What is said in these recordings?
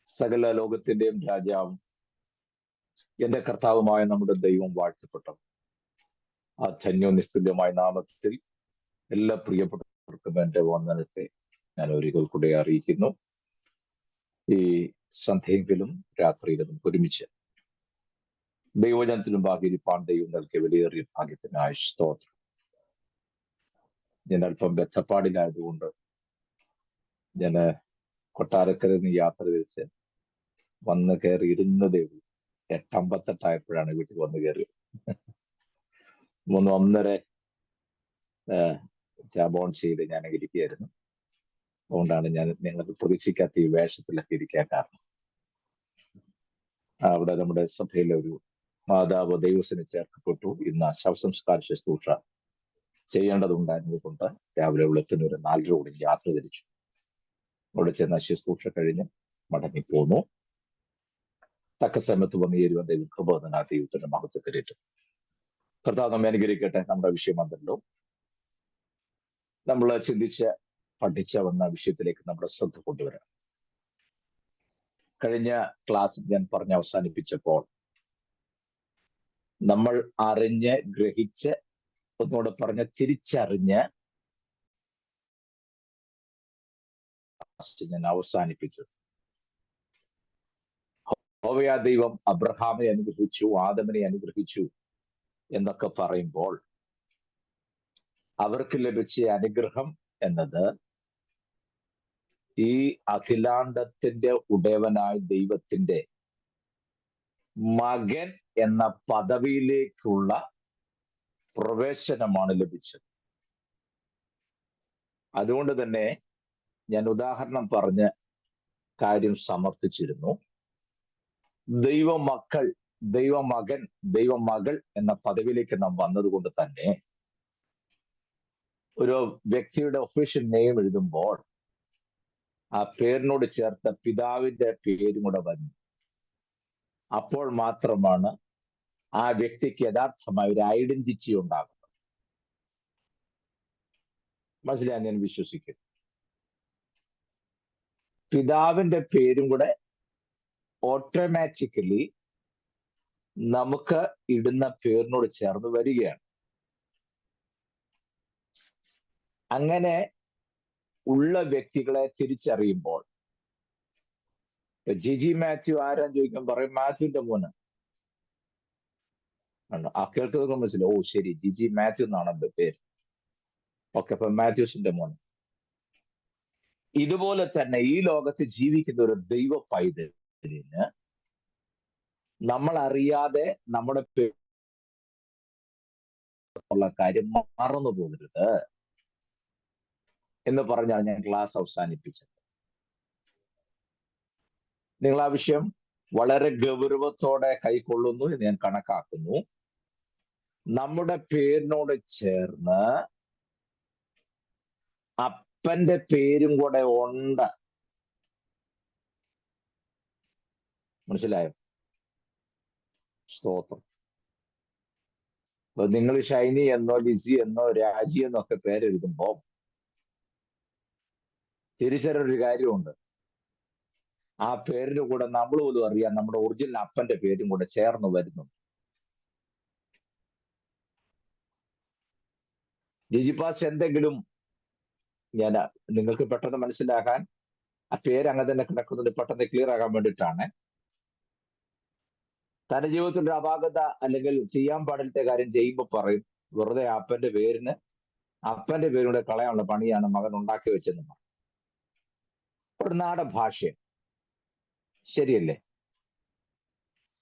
സകല ലോകത്തിന്റെയും രാജാവും എന്റെ കർത്താവുമായ നമ്മുടെ ദൈവം വാഴ്ത്തപ്പെട്ടു. ആ ധന്യോനിസ്തുല്യമായ നാമത്തിൽ എല്ലാ പ്രിയപ്പെട്ടവർക്കും എന്റെ വന്ദനത്തെ ഞാൻ ഒരിക്കൽ കൂടെ അറിയിക്കുന്നു. ഈ സന്ധ്യയെങ്കിലും രാത്രിയിലും ഒരുമിച്ച് ദൈവജനത്തിലും ഭാഗ്യരിപ്പാൻ ദൈവം നൽകിയ വിലയേറിയ ഭാഗ്യത്തിനായ സ്തോത്രം. ഞാൻ അല്പം ബന്ധപ്പാടിലായതുകൊണ്ട് ഞാൻ കൊട്ടാരക്കരയിൽ നിന്ന് യാത്ര തിരിച്ച് വന്ന് കയറി ഇരുന്നതേ ഉള്ളൂ. 8:58 വീട്ടിൽ വന്ന് കയറിയത്. 3:30 ക്യാബ് ഓൺ ചെയ്ത് ഞാൻ ഇരിക്കുകയായിരുന്നു. അതുകൊണ്ടാണ് ഞാൻ നിങ്ങൾക്ക് പ്രതീക്ഷിക്കാത്ത ഈ വേഷത്തിലൊക്കെ ഇരിക്കാൻ കാരണം. അവിടെ നമ്മുടെ സഭയിലെ ഒരു മാതാവ് ദൈവത്തിന് ചേർക്കപ്പെട്ടു. ഇന്ന് ശവസംസ്കാര ശുശ്രൂഷ ചെയ്യേണ്ടതുണ്ടായിരുന്നത് കൊണ്ട് രാവിലെ വെളുപ്പിന് ഒരു 4:30 കൂടി യാത്ര തിരിച്ചു. അവിടെ ചെന്ന ശുശ്രൂഷ കഴിഞ്ഞ് മടങ്ങിപ്പോന്നു. തക്ക സമയത്ത് വന്നു ചേരുവാൻ ദൈവം കൃപ തന്ന ദൈവത്തിന്റെ മഹത്വത്തിലേറ്റു. കർത്താവ് നമ്മെ അനുഗ്രഹിക്കട്ടെ. നമ്മുടെ വിഷയമല്ലോ നമ്മൾ ചിന്തിച്ച് പഠിച്ച വന്ന വിഷയത്തിലേക്ക് നമ്മുടെ ശ്രദ്ധ കൊണ്ടുവരാം. കഴിഞ്ഞ ക്ലാസ്സിൽ ഞാൻ പറഞ്ഞ് അവസാനിപ്പിച്ചപ്പോൾ നമ്മൾ അറിഞ്ഞ് ഗ്രഹിച്ച് ഒന്നുകൂടെ പറഞ്ഞ് തിരിച്ചറിഞ്ഞ് ഞാൻ അവസാനിപ്പിച്ചു. യഹോവയാ ദൈവം അബ്രഹാമിനെ അനുഗ്രഹിച്ചു, ആദമിനെ അനുഗ്രഹിച്ചു എന്നൊക്കെ പറയുമ്പോൾ അവർക്ക് ലഭിച്ച അനുഗ്രഹം എന്നത് ഈ അഖിലാണ്ടത്തിന്റെ ഉടയവനായ ദൈവത്തിന്റെ മകൻ എന്ന പദവിയിലേക്കുള്ള പ്രവേശനമാണ് ലഭിച്ചത്. അതുകൊണ്ട് തന്നെ ഞാൻ ഉദാഹരണം പറഞ്ഞ് കാര്യം സമർത്ഥിച്ചിരുന്നു. ദൈവമക്കൾ, ദൈവമകൻ, ദൈവമകൾ എന്ന പദവിയിലേക്ക് നാം വന്നതുകൊണ്ട് തന്നെ ഒരു വ്യക്തിയുടെ ഒഫീഷ്യൽ നെയിം എഴുതുമ്പോൾ ആ പേരിനോട് ചേർത്ത പിതാവിന്റെ പേരും കൂടെ വന്നു. അപ്പോൾ മാത്രമാണ് ആ വ്യക്തിക്ക് യഥാർത്ഥമായ ഒരു ഐഡന്റിറ്റി ഉണ്ടാകുന്നത്. മനസ്സിലായി? ഞാൻ വിശ്വസിക്കുന്നു. പിതാവിന്റെ പേരും കൂടെ ഓട്ടോമാറ്റിക്കലി നമുക്ക് ഇടുന്ന പേരിനോട് ചേർന്ന് വരികയാണ്. അങ്ങനെ ഉള്ള വ്യക്തികളെ തിരിച്ചറിയുമ്പോൾ ജിജി മാത്യു ആരാന്ന് ചോദിക്കാൻ പറയും മാത്യുവിന്റെ മോന്. ആ കേൾക്കുന്നതൊക്കെ മനസ്സിലാവും. ഓ ശരി, ജിജി മാത്യു എന്നാണ് എന്റെ പേര്. ഓക്കെ, അപ്പൊ മാത്യൂസിന്റെ മോൻ. ഇതുപോലെ തന്നെ ഈ ലോകത്ത് ജീവിക്കുന്ന ഒരു ദൈവ പൈതലിന് നമ്മൾ അറിയാതെ നമ്മുടെ പേരുള്ള കാര്യം മറന്നു പോകരുത് എന്ന് പറഞ്ഞാണ് ഞാൻ ക്ലാസ് അവസാനിപ്പിച്ചത്. നിങ്ങൾ ആ വിഷയം വളരെ ഗൗരവത്തോടെ കൈക്കൊള്ളുന്നു എന്ന് ഞാൻ കണക്കാക്കുന്നു. നമ്മുടെ പേരിനോട് ചേർന്ന് അപ്പന്റെ പേരും കൂടെ ഉണ്ട്. മനസ്സിലായോ? സ്തോത്രം. നിങ്ങൾ ഷൈനി എന്നോ ലിസി എന്നോ രാജി എന്നൊക്കെ പേരെഴുതുമ്പോ തിരിച്ചറിയൊരു കാര്യമുണ്ട്. ആ പേരിന് കൂടെ നമ്മൾ പോലും അറിയാം നമ്മുടെ ഒറിജിനൽ അപ്പന്റെ പേരും കൂടെ ചേർന്ന് വരുന്നു. ജിജിപാസ് എന്തെങ്കിലും ഞാൻ നിങ്ങൾക്ക് പെട്ടെന്ന് മനസ്സിലാക്കാൻ ആ പേര് അങ്ങനെ തന്നെ കിടക്കുന്നത് പെട്ടെന്ന് ക്ലിയർ ആകാൻ വേണ്ടിയിട്ടാണ്. തന്റെ ജീവിതത്തിന്റെ അപാകത അല്ലെങ്കിൽ ചെയ്യാൻ പാടില്ലാത്ത കാര്യം ചെയ്യുമ്പോൾ പറയും വെറുതെ അപ്പന്റെ പേരിലൂടെ കളയാനുള്ള പണിയാണ് മകൻ ഉണ്ടാക്കി വെച്ചെന്ന് പറയും. ഒരു നാടൻ ഭാഷയാണ്, ശരിയല്ലേ?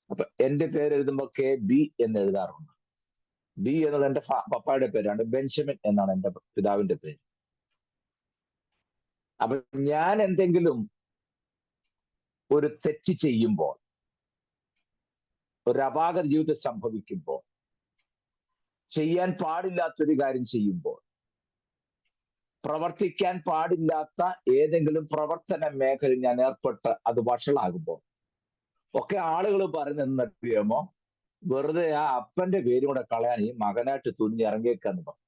അപ്പൊ എന്റെ പേര് എഴുതുമ്പോ KB എന്ന് എഴുതാറുണ്ട്. ബി എന്നത് എന്റെ പപ്പായുടെ പേരാണ്. ബെഞ്ചമിൻ എന്നാണ് എന്റെ പിതാവിന്റെ പേര്. അപ്പൊ ഞാൻ എന്തെങ്കിലും ഒരു തെറ്റ് ചെയ്യുമ്പോൾ, ഒരു അപാകത ജീവിതത്തിൽ സംഭവിക്കുമ്പോൾ, ചെയ്യാൻ പാടില്ലാത്തൊരു കാര്യം ചെയ്യുമ്പോൾ, പ്രവർത്തിക്കാൻ പാടില്ലാത്ത ഏതെങ്കിലും പ്രവർത്തന മേഖലയിൽ ഞാൻ ഏർപ്പെട്ട് അത് വഷളാകുമ്പോൾ ഒക്കെ ആളുകൾ പറഞ്ഞെന്നറിയാമോ, വെറുതെ ആ അപ്പന്റെ പേരും കൂടെ കളയാൻ ഈ മകനായിട്ട് തുനിഞ്ഞിറങ്ങിയേക്കെന്ന് പറഞ്ഞു.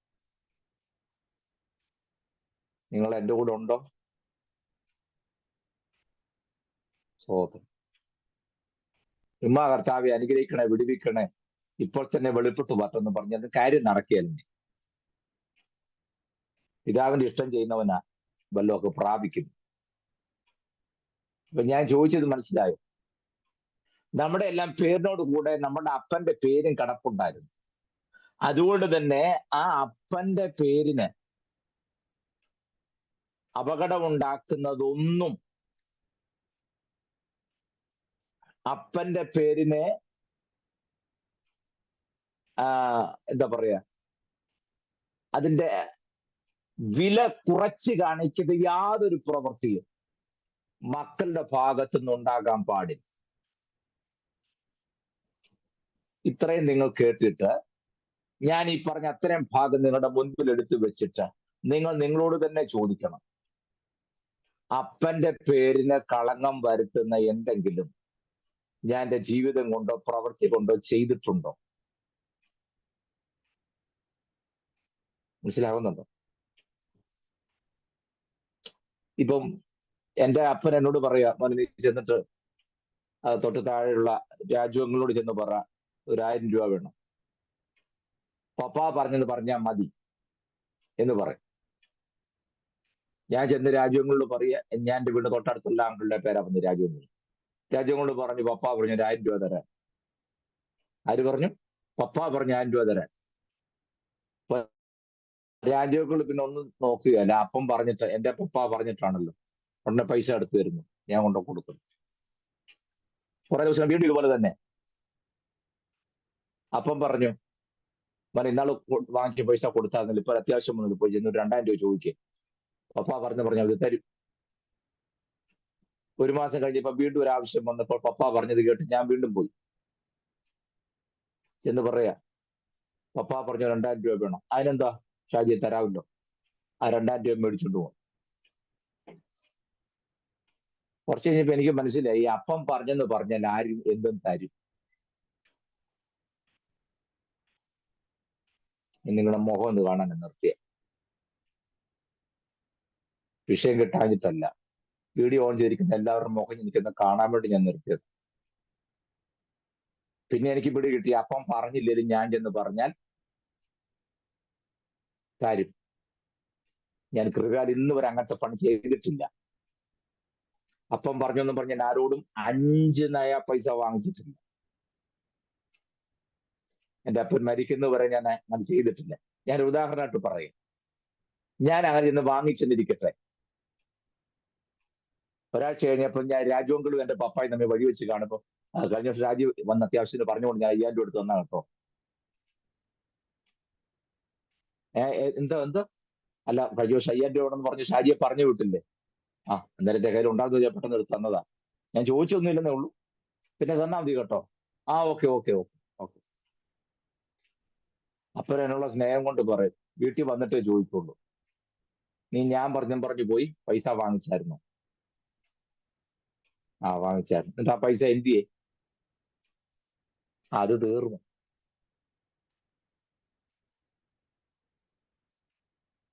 നിങ്ങൾ എൻ്റെ കൂടെ ഉണ്ടോ? സ്തോത്രം. ഉമ്മാ കർത്താവെ അനുഗ്രഹിക്കണേ, വിടുവിക്കണേ, ഇപ്പോൾ തന്നെ വെളിപ്പെട്ടു പറ്റെന്ന് പറഞ്ഞത് കാര്യം നടക്കുകയല്ലേ. പിതാവിന്റെ ഇഷ്ടം ചെയ്യുന്നവനാ വല്ലതൊക്കെ പ്രാപിക്കും. അപ്പൊ ഞാൻ ചോദിച്ചത് മനസ്സിലായോ? നമ്മുടെ എല്ലാം പേരിനോട് കൂടെ നമ്മുടെ അപ്പന്റെ പേരും കിടപ്പുണ്ടായിരുന്നു. അതുകൊണ്ട് തന്നെ ആ അപ്പന്റെ പേരിന് അപകടമുണ്ടാക്കുന്നതൊന്നും അപ്പന്റെ പേരിനെ എന്താ പറയാ, അതിന്റെ വില കുറച്ച് കാണിക്കുന്ന യാതൊരു പ്രവൃത്തിയും മക്കളുടെ ഭാഗത്തു നിന്നുണ്ടാകാൻ പാടില്ല. ഇത്രയും നിങ്ങൾ കേട്ടിട്ട് ഞാൻ ഈ പറഞ്ഞ അത്രയും ഭാഗം നിങ്ങളുടെ മുൻപിൽ എടുത്തു വെച്ചിട്ട് നിങ്ങൾ നിങ്ങളോട് തന്നെ ചോദിക്കണം, അപ്പന്റെ പേരിന് കളങ്കം വരുത്തുന്ന എന്തെങ്കിലും ഞാൻ എൻ്റെ ജീവിതം കൊണ്ടോ പ്രവൃത്തി കൊണ്ടോ ചെയ്തിട്ടുണ്ടോ? മനസ്സിലാവുന്നുണ്ടോ? ഇപ്പം എൻ്റെ അപ്പൻ എന്നോട് പറയാ, മോനെ ചെന്നിട്ട് തൊട്ട് താഴെയുള്ള രാജ്യങ്ങളോട് ചെന്ന് പറ 1000 രൂപ വേണം, പപ്പാ പറഞ്ഞെന്ന് പറഞ്ഞാൽ മതി എന്ന് പറയും. ഞാൻ ചെന്ന് രാജ്യങ്ങളിൽ പറയാ, ഞാൻ എൻ്റെ വീട് തൊട്ടടുത്തുള്ള ആളുടെ പേരാ പറഞ്ഞു രാജ്യങ്ങളിൽ പറഞ്ഞു, പപ്പാ പറഞ്ഞു 1000 രൂപ തരാൻ. ആര് പറഞ്ഞു? പപ്പാ പറഞ്ഞു 1000 രൂപ തരാൻ. രാജ്യങ്ങളിൽ പിന്നെ ഒന്നും നോക്കുകയല്ല, അപ്പം പറഞ്ഞിട്ട് എൻ്റെ പപ്പാ പറഞ്ഞിട്ടാണല്ലോ ഉടനെ പൈസ എടുത്തു വരുന്നു, ഞാൻ കൊണ്ട് കൊടുക്കുന്നു. കുറെ ദിവസം വീണ്ടും ഇതുപോലെ തന്നെ അപ്പം പറഞ്ഞു, ഇന്നാൾ വാങ്ങിച്ച പൈസ കൊടുത്താൽ ഇപ്പൊ അത്യാവശ്യം വന്നത് പോയി ചെന്ന് 2000 രൂപ ചോദിക്കുക. പപ്പാ പറഞ്ഞാൽ അത് തരും. ഒരു മാസം കഴിഞ്ഞപ്പോ വീണ്ടും ഒരു ആവശ്യം വന്നപ്പോൾ പപ്പാ പറഞ്ഞത് കേട്ട് ഞാൻ വീണ്ടും പോയി എന്ന് പറയാ, പപ്പാ പറഞ്ഞു 2000 രൂപ വേണം. അതിനെന്താ ഷാജിയെ തരാമല്ലോ, ആ 2000 രൂപ മേടിച്ചോണ്ട് പോകും. കുറച്ച് കഴിഞ്ഞപ്പോ എനിക്ക് മനസ്സിലായി, അപ്പം പറഞ്ഞെന്ന് പറഞ്ഞാൽ ആരും എന്തും തരും. നിങ്ങളുടെ മുഖം ഒന്ന് കാണാൻ നിർത്തിയ വിഷയം കിട്ടാഞ്ഞിട്ടല്ല, വീഡിയോ ഓൺ ചെയ്തിരിക്കുന്ന എല്ലാവരുടെ മുഖം എനിക്കൊന്ന് കാണാൻ വേണ്ടി ഞാൻ നിർത്തിയത്. പിന്നെ എനിക്ക് പിടി കിട്ടി, അപ്പം പറഞ്ഞില്ലേലും ഞാൻ ചെന്ന് പറഞ്ഞാൽ കാര്യം. ഞാൻ കൃപയാൽ ഇന്ന് വരെ അങ്ങനത്തെ പണി ചെയ്തിട്ടില്ല. അപ്പം പറഞ്ഞെന്ന് പറഞ്ഞാൽ ആരോടും 5 നയ പൈസ വാങ്ങിച്ചിട്ടില്ല. എൻ്റെ അപ്പൻ മരിക്കുന്നവരെ ഞാൻ അങ്ങനെ ചെയ്തിട്ടില്ല. ഞാൻ ഉദാഹരണമായിട്ട് പറയും, ഞാൻ അങ്ങനെ ചെന്ന് വാങ്ങിച്ചെന്നിരിക്കട്ടെ. ഒരാഴ്ച കഴിഞ്ഞപ്പോൾ ഞാൻ രാജുവെങ്കിലും എൻ്റെ പപ്പായി നമ്മെ വഴിവെച്ച് കാണുമ്പോൾ കഴിഞ്ഞ ദിവസം രാജു വന്ന് അത്യാവശ്യത്തിന് പറഞ്ഞുകൊണ്ട് ഞാൻ 5000 രൂപ എടുത്ത് തന്നാ കേട്ടോ. എന്താ അല്ല, കഴിഞ്ഞ ദിവസം 5000 രൂപ എന്ന് പറഞ്ഞ് ഷാജിയെ പറഞ്ഞു വിട്ടില്ലേ? എന്തായാലും എൻ്റെ കയ്യിൽ ഉണ്ടാകുന്നത് ഞാൻ പെട്ടെന്ന് എടുത്ത് തന്നതാ, ഞാൻ ചോദിച്ചൊന്നുമില്ലെന്നേ ഉള്ളൂ, പിന്നെ തന്നാ മതി കേട്ടോ. Okay okay okay okay. അപ്പോൾ എന്നുള്ള സ്നേഹം കൊണ്ട് പറയും, വീട്ടിൽ വന്നിട്ടേ ചോദിക്കുള്ളൂ, നീ ഞാൻ പറഞ്ഞു പോയി പൈസ വാങ്ങിച്ചായിരുന്നു? വാങ്ങിച്ചായിരുന്നു. എന്നിട്ട് ആ പൈസ എന്തിയെ? അത് തീർന്നു.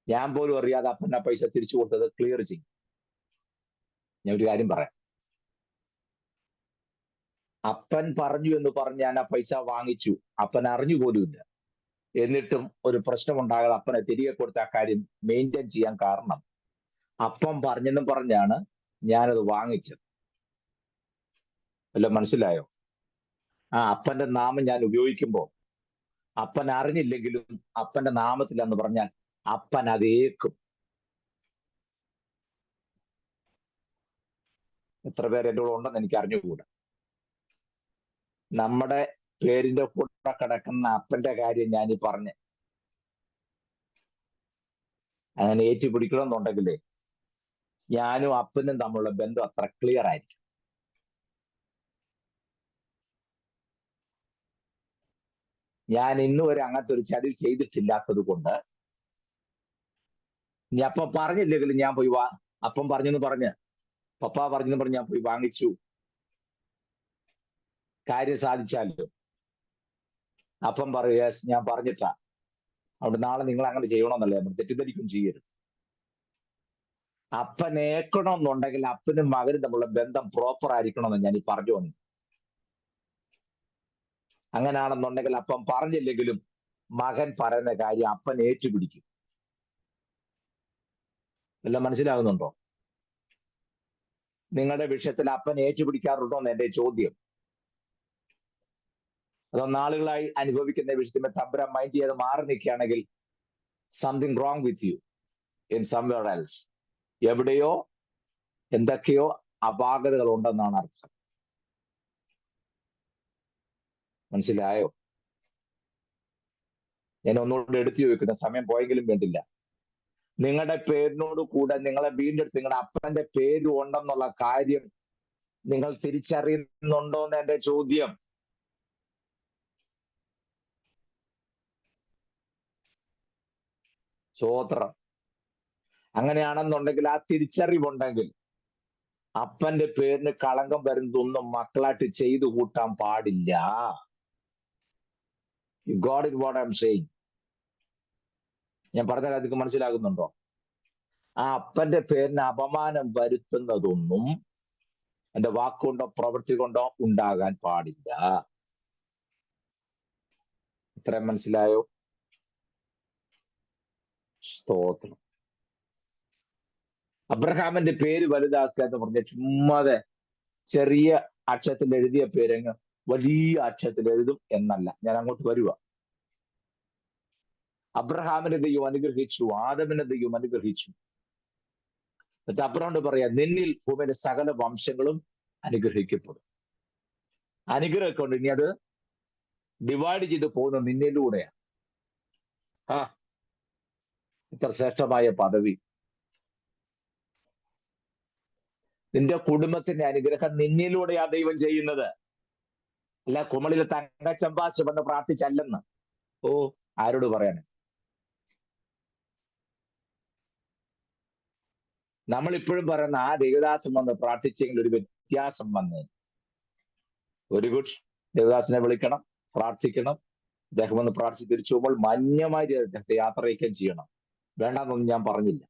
ഞാൻ പോലും അറിയാതെ അപ്പൻ ആ പൈസ തിരിച്ചു കൊടുത്തത് ക്ലിയർ ചെയ്യും. ഞാൻ ഒരു കാര്യം പറയാം, അപ്പൻ പറഞ്ഞു എന്ന് പറഞ്ഞ് ഞാൻ ആ പൈസ വാങ്ങിച്ചു, അപ്പൻ അറിഞ്ഞു പോലുമില്ല. എന്നിട്ടും ഒരു പ്രശ്നം ഉണ്ടാകാതെ അപ്പനെ തിരികെ കൊടുത്ത ആ കാര്യം മെയിൻറ്റെയിൻ ചെയ്യാൻ കാരണം അപ്പം പറഞ്ഞെന്നും പറഞ്ഞാണ് ഞാനത് വാങ്ങിച്ചത്. വല്ല മനസ്സിലായോ? അപ്പന്റെ നാമം ഞാൻ ഉപയോഗിക്കുമ്പോൾ അപ്പൻ അറിഞ്ഞില്ലെങ്കിലും അപ്പന്റെ നാമത്തിലെന്ന് പറഞ്ഞാൽ അപ്പൻ അതേക്കും. എത്ര പേര് എൻ്റെ കൂടെ ഉണ്ടെന്ന് എനിക്ക് അറിഞ്ഞുകൂടാ. നമ്മുടെ പേരിന്റെ കൂടെ കിടക്കുന്ന അപ്പന്റെ കാര്യം ഞാനീ പറഞ്ഞ് അങ്ങനെ ഏറ്റി പിടിക്കണമെന്നുണ്ടെങ്കിലേ ഞാനും അപ്പനും തമ്മിലുള്ള ബന്ധം അത്ര ക്ലിയർ ആയിരിക്കും. ഞാൻ ഇന്ന് വരെ അങ്ങനത്തെ ഒരു ചതി ചെയ്തിട്ടില്ലാത്തത് കൊണ്ട് ഇനി അപ്പം പറഞ്ഞില്ലെങ്കിലും ഞാൻ പോയി അപ്പം പറഞ്ഞെന്ന് പറഞ്ഞ് പപ്പാ പറഞ്ഞെന്ന് പറഞ്ഞ് ഞാൻ പോയി വാങ്ങിച്ചു, കാര്യം സാധിച്ചാലോ. അപ്പം പറയും, യെസ് ഞാൻ പറഞ്ഞിട്ടാ, അവിടെ നാളെ നിങ്ങൾ അങ്ങനെ ചെയ്യണമെന്നല്ലേ, നമ്മൾ തെറ്റിദ്ധരിക്കും ചെയ്യരുത്. അപ്പൻ ഏക്കണമെന്നുണ്ടെങ്കിൽ അപ്പനും മകനും തമ്മിലുള്ള ബന്ധം പ്രോപ്പർ ആയിരിക്കണമെന്ന് ഞാൻ ഈ പറഞ്ഞു വന്നു. അങ്ങനെയാണെന്നുണ്ടെങ്കിൽ അപ്പൻ പറഞ്ഞില്ലെങ്കിലും മകൻ പറയുന്ന കാര്യം അപ്പൻ ഏറ്റുപിടിക്കും. എല്ലാം മനസ്സിലാകുന്നുണ്ടോ? നിങ്ങളുടെ വിഷയത്തിൽ അപ്പൻ ഏറ്റുപിടിക്കാറുണ്ടോ എന്ന് എന്റെ ചോദ്യം. അതോ നാളുകളായി അനുഭവിക്കുന്ന വിഷയത്തിൽ തമ്പുരാൻ മൈൻഡ് ചെയ്ത് മാറി നിൽക്കുകയാണെങ്കിൽ something wrong with you in somewhere else. എവിടെയോ എന്തൊക്കെയോ അപാകതകൾ ഉണ്ടെന്നാണ് അർത്ഥം. മനസ്സിലായോ? ഞാൻ ഒന്നുകൂടെ എടുത്തു ചോദിക്കുന്ന സമയം പോയെങ്കിലും വേണ്ടില്ല. നിങ്ങളുടെ പേരിനോട് കൂടെ നിങ്ങളെ വീണ്ടെടുത്ത് നിങ്ങളുടെ അപ്പന്റെ പേര് ഉണ്ടെന്നുള്ള കാര്യം നിങ്ങൾ തിരിച്ചറിയുന്നുണ്ടോ എന്ന് എന്റെ ചോദ്യം. സ്തോത്രം. അങ്ങനെയാണെന്നുണ്ടെങ്കിൽ ആ തിരിച്ചറിവുണ്ടെങ്കിൽ അപ്പന്റെ പേരിന് കളങ്കം വരുന്നതൊന്നും മക്കളായിട്ട് ചെയ്തു കൂട്ടാൻ പാടില്ല. You got it what I M saying. ഞാൻ പറഞ്ഞ കാര്യത്തിൽ മനസ്സിലാകുന്നുണ്ടോ? ആ അപ്പന്റെ പേരിന് അപമാനം വരുത്തുന്നതൊന്നും എന്റെ വാക്കുകൊണ്ടോ പ്രവൃത്തി കൊണ്ടോ ഉണ്ടാകാൻ പാടില്ല. ഇത്രയും മനസ്സിലായോ? സ്തോത്രം. അബ്രഹാമിന്റെ പേര് വലുതാക്കുക എന്ന് പറഞ്ഞ ചുമ്മാതെ ചെറിയ അക്ഷരത്തിൽ എഴുതിയ പേരങ്ങ് വലിയ അക്ഷരത്തിൽ എഴുതും എന്നല്ല. ഞാൻ അങ്ങോട്ട് വരുക. അബ്രഹാമിനെ ദൈവം അനുഗ്രഹിച്ചു, ആദമിനെ ദൈവം അനുഗ്രഹിച്ചു. എന്നിട്ട് അബ്രഹാമിനോട് പറയാ, നിന്നിൽ ഭൂമിയിലെ സകല വംശങ്ങളും അനുഗ്രഹിക്കപ്പെടും. അനുഗ്രഹമൊക്കെ ഉണ്ട്, ഇനി അത് ഡിവൈഡ് ചെയ്ത് പോകുന്ന നിന്നിലൂടെയാണ്. ആ ഇത്ര ശ്രേഷ്ഠമായ പദവി. നിന്റെ കുടുംബത്തിന്റെ അനുഗ്രഹം നിന്നിലൂടെയാ ദൈവം ചെയ്യുന്നത്. അല്ല കുമളിലെ തങ്കച്ചമ്പാശ വന്ന് പ്രാർത്ഥിച്ചല്ലെന്ന്. ഓ ആരോട് പറയാൻ? നമ്മൾ ഇപ്പോഴും പറയുന്ന ആ ദേവദാസൻ വന്ന് പ്രാർത്ഥിച്ചെങ്കിൽ ഒരു വ്യത്യാസം വന്നേ. ഒരു ഗുഡ് ദേവദാസിനെ വിളിക്കണം, പ്രാർത്ഥിക്കണം. അദ്ദേഹം വന്ന് പ്രാർത്ഥിച്ച് തിരിച്ചു പോകുമ്പോൾ മാന്യമായി യാത്രയ്ക്കും ചെയ്യണം. വേണ്ടാന്നൊന്നും ഞാൻ പറഞ്ഞില്ല.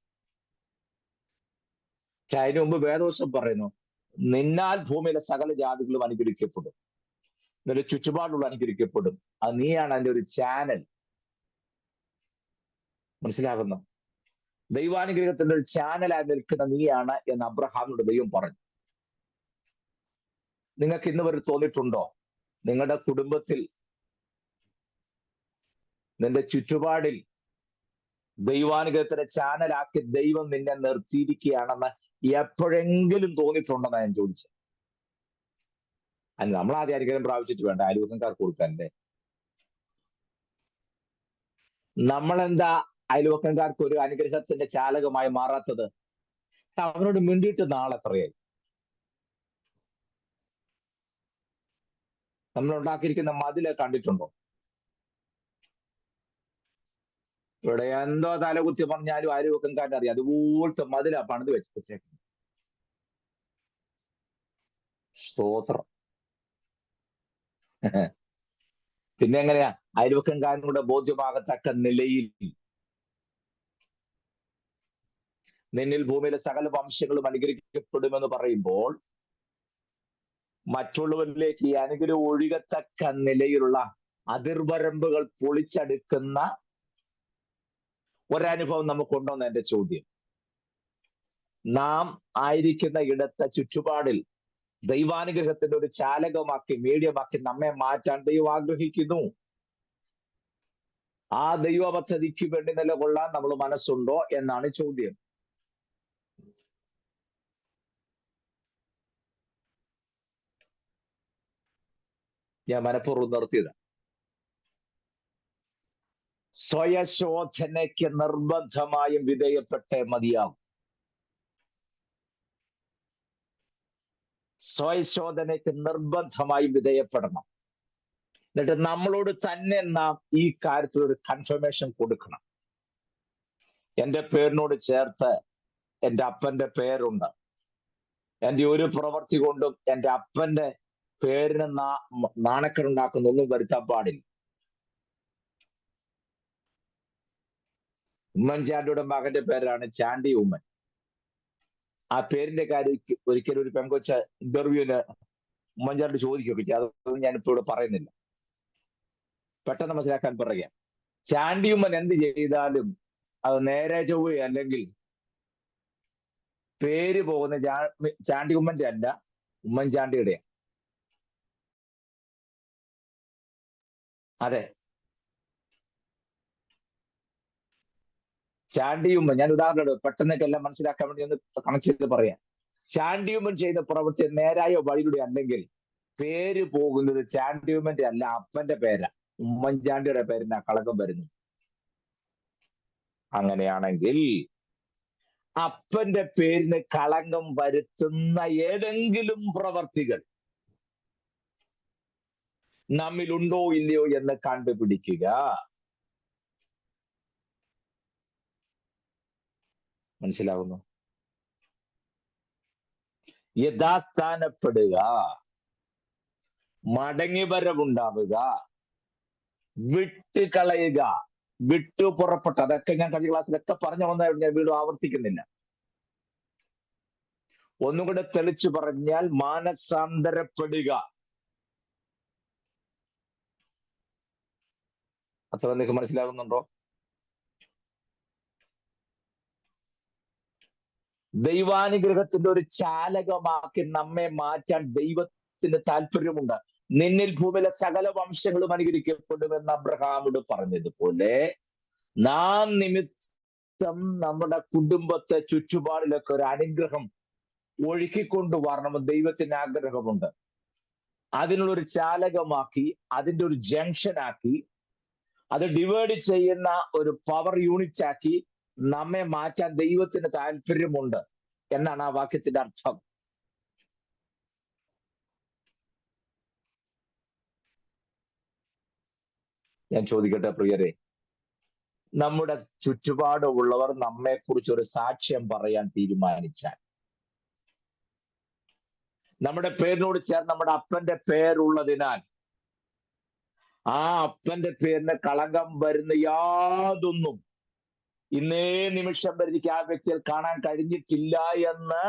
പക്ഷെ അതിനു മുമ്പ് വേദവശം പറയുന്നു, നിന്നാൽ ഭൂമിയിലെ സകല ജാതികളും അനുഗ്രഹിക്കപ്പെടും, നിന്റെ ചുറ്റുപാടുള്ള അനുഗ്രഹിക്കപ്പെടും. അത് നീയാണ് അതിന്റെ ഒരു ചാനൽ. മനസ്സിലാകുന്നു? ദൈവാനുഗ്രഹത്തിന്റെ ഒരു ചാനലായി നിൽക്കുന്ന നീയാണ് എന്ന് അബ്രഹാമിനോട് ദൈവം പറഞ്ഞു. നിങ്ങൾക്ക് ഇന്ന് വരെ തോന്നിയിട്ടുണ്ടോ നിങ്ങളുടെ കുടുംബത്തിൽ, നിന്റെ ചുറ്റുപാടിൽ ദൈവാനുഗ്രഹത്തിന്റെ ചാനലാക്കി ദൈവം നിന്നെ നിർത്തിയിരിക്കുകയാണെന്ന് എപ്പോഴെങ്കിലും തോന്നിയിട്ടുണ്ടെന്നാണ് ഞാൻ ചോദിച്ചത്. അല്ല, നമ്മൾ ആദ്യം അനുഗ്രഹം പ്രാപിച്ചിട്ട് വേണ്ട അയൽവക്കക്കാർക്ക് കൊടുക്കാനല്ലേ. നമ്മളെന്താ അയൽവക്കക്കാർക്ക് ഒരു അനുഗ്രഹത്തിന്റെ ചാലകമായി മാറാത്തത്? അവനോട് മിണ്ടിയിട്ട് നാളെത്രയായി? നമ്മൾ ഉണ്ടാക്കിയിരിക്കുന്ന മതില് കണ്ടിട്ടുണ്ടോ? ഇവിടെ എന്തോ തലകുത്തി പറഞ്ഞാലും അയൽവക്കക്കാരൻ അറിയാം. അതുപോലത്തെ മതിലാ പണിത് വെച്ചേക്കുന്നത്. സ്തോത്രം. പിന്നെ എങ്ങനെയാ അയൽവക്കക്കാരനൂടെ ബോധ്യമാകത്തക്ക നിലയിൽ നിന്നിൽ ഭൂമിയിലെ സകല വംശങ്ങളും അനുഗ്രഹിക്കപ്പെടുമെന്ന് പറയുമ്പോൾ മറ്റുള്ളവരിലേക്ക് ഈ അനുഗ്രഹം ഒഴുകത്തക്ക നിലയിലുള്ള അതിർവരമ്പുകൾ പൊളിച്ചെടുക്കുന്ന ഒരനുഭവം നമുക്കുണ്ടോ എന്ന് എന്റെ ചോദ്യം. നാം ആയിരിക്കുന്ന ഇടത്തെ ചുറ്റുപാടിൽ ദൈവാനുഗ്രഹത്തിന്റെ ഒരു ചാലകമാക്കി, മീഡിയമാക്കി നമ്മെ മാറ്റാൻ ദൈവം ആഗ്രഹിക്കുന്നു. ആ ദൈവ പദ്ധതിക്ക് വേണ്ടി നിലകൊള്ളാൻ നമ്മൾ മനസ്സുണ്ടോ എന്നാണ് ചോദ്യം. ഞാൻ മനഃപൂർവ്വം നിർത്തിയത്. സ്വയശോധനയ്ക്ക് നിർബന്ധമായും വിധേയപ്പെട്ടേ മതിയാകും. സ്വയശോധനയ്ക്ക് നിർബന്ധമായും വിധേയപ്പെടണം. എന്നിട്ട് നമ്മളോട് തന്നെ നാം ഈ കാര്യത്തിൽ ഒരു കൺഫർമേഷൻ കൊടുക്കണം. എന്റെ പേരിനോട് ചേർത്ത് എന്റെ അപ്പന്റെ പേരുണ്ട്. എന്റെ ഒരു പ്രവൃത്തി കൊണ്ടും എന്റെ അപ്പന്റെ പേരിന് നാണക്കേടുണ്ടാക്കുന്ന ഒന്നും വരുത്താൻ പാടില്ല. ഉമ്മൻചാണ്ടിയുടെ മകന്റെ പേരാണ് ചാണ്ടി ഉമ്മൻ. ആ പേരിന്റെ കാര്യം ഒരിക്കലും ഒരു പെങ്കൊച്ച ഇന്റർവ്യൂവിന് ഉമ്മൻചാണ്ടി ചോദിക്കുകയൊക്കെ ചെയ്യും. അതൊന്നും ഞാനിപ്പോ ഇവിടെ പറയുന്നില്ല, പെട്ടെന്ന് മനസ്സിലാക്കാൻ പറയാം. ചാണ്ടിയുമ്മൻ എന്ത് ചെയ്താലും അത് നേരെ ചൊവ്വ അല്ലെങ്കിൽ പേര് പോകുന്ന ചാണ്ടി ഉമ്മന്റെ അല്ല, ഉമ്മൻചാണ്ടിയുടെ. അതെ, ചാണ്ടിയുമ്മൻ, ഞാൻ ഉദാഹരണം പെട്ടെന്നൊക്കെ എല്ലാം മനസ്സിലാക്കാൻ വേണ്ടി ഒന്ന് കണക്ട് ചെയ്ത് പറയാം. ചാണ്ടിയുമ്മൻ ചെയ്ത പ്രവൃത്തി നേരായ വഴിയുടെ അല്ലെങ്കിൽ പേര് പോകുന്നത് ചാണ്ടിയുമ്മന്റെ അല്ല, അപ്പന്റെ പേരാ, ഉമ്മൻചാണ്ടിയുടെ പേരിനാ കളങ്കം വരുന്നു. അങ്ങനെയാണെങ്കിൽ അപ്പന്റെ പേരിന് കളങ്കം വരുത്തുന്ന ഏതെങ്കിലും പ്രവർത്തികൾ നമ്മിലുണ്ടോ ഇല്ലയോ എന്ന് കണ്ടുപിടിക്കുക. മനസ്സിലാവുന്നു? യഥാസ്ഥാനപ്പെടുക, മടങ്ങിവരവുണ്ടാവുക, വിട്ടുകളയുക, വിട്ടുപുറപ്പെട്ട. അതൊക്കെ ഞാൻ കഴിഞ്ഞ ക്ലാസ്സിലൊക്കെ പറഞ്ഞു വന്നതായിട്ട് ഞാൻ വീണ്ടും ആവർത്തിക്കുന്നില്ല. ഒന്നുകൂടെ തെളിച്ചു പറഞ്ഞാൽ മാനസാന്തരപ്പെടുക. അത്ര നിങ്ങൾക്ക് മനസ്സിലാകുന്നുണ്ടോ? ദൈവാനുഗ്രഹത്തിന്റെ ഒരു ചാലകമാക്കി നമ്മെ മാറ്റാൻ ദൈവത്തിന് താല്പര്യമുണ്ട്. നിന്നിൽ ഭൂമിയിലെ സകല വംശങ്ങളും അനുഗ്രഹിക്കപ്പെടുമെന്ന് അബ്രഹാമോട് പറഞ്ഞതുപോലെ നാം നിമിത്തം നമ്മുടെ കുടുംബത്തെ ചുറ്റുപാടിലൊക്കെ ഒരു അനുഗ്രഹം ഒഴുക്കിക്കൊണ്ടു വരണമെന്ന് ദൈവത്തിന് ആഗ്രഹമുണ്ട്. അതിനുള്ളൊരു ചാലകമാക്കി, അതിൻ്റെ ഒരു ജംഗ്ഷനാക്കി, അത് ഡിവൈഡ് ചെയ്യുന്ന ഒരു പവർ യൂണിറ്റ് ആക്കി നമ്മെ മാറ്റാൻ ദൈവത്തിന് താല്പര്യമുണ്ട് എന്നാണ് ആ വാക്യത്തിന്റെ അർത്ഥം. ഞാൻ ചോദിക്കട്ടെ പ്രിയരെ, നമ്മുടെ ചുറ്റുപാടുള്ളവർ നമ്മെക്കുറിച്ച് ഒരു സാക്ഷ്യം പറയാൻ തീരുമാനിച്ചാൽ, നമ്മുടെ പേരിനോട് ചേർന്ന് നമ്മുടെ അപ്പന്റെ പേരുള്ളതിനാൽ ആ അപ്പന്റെ പേരിന് കളങ്കം വരുന്ന യാതൊന്നും ഇന്നേ നിമിഷം വരെ എനിക്ക് ആ വ്യക്തിയിൽ കാണാൻ കഴിഞ്ഞിട്ടില്ല എന്ന്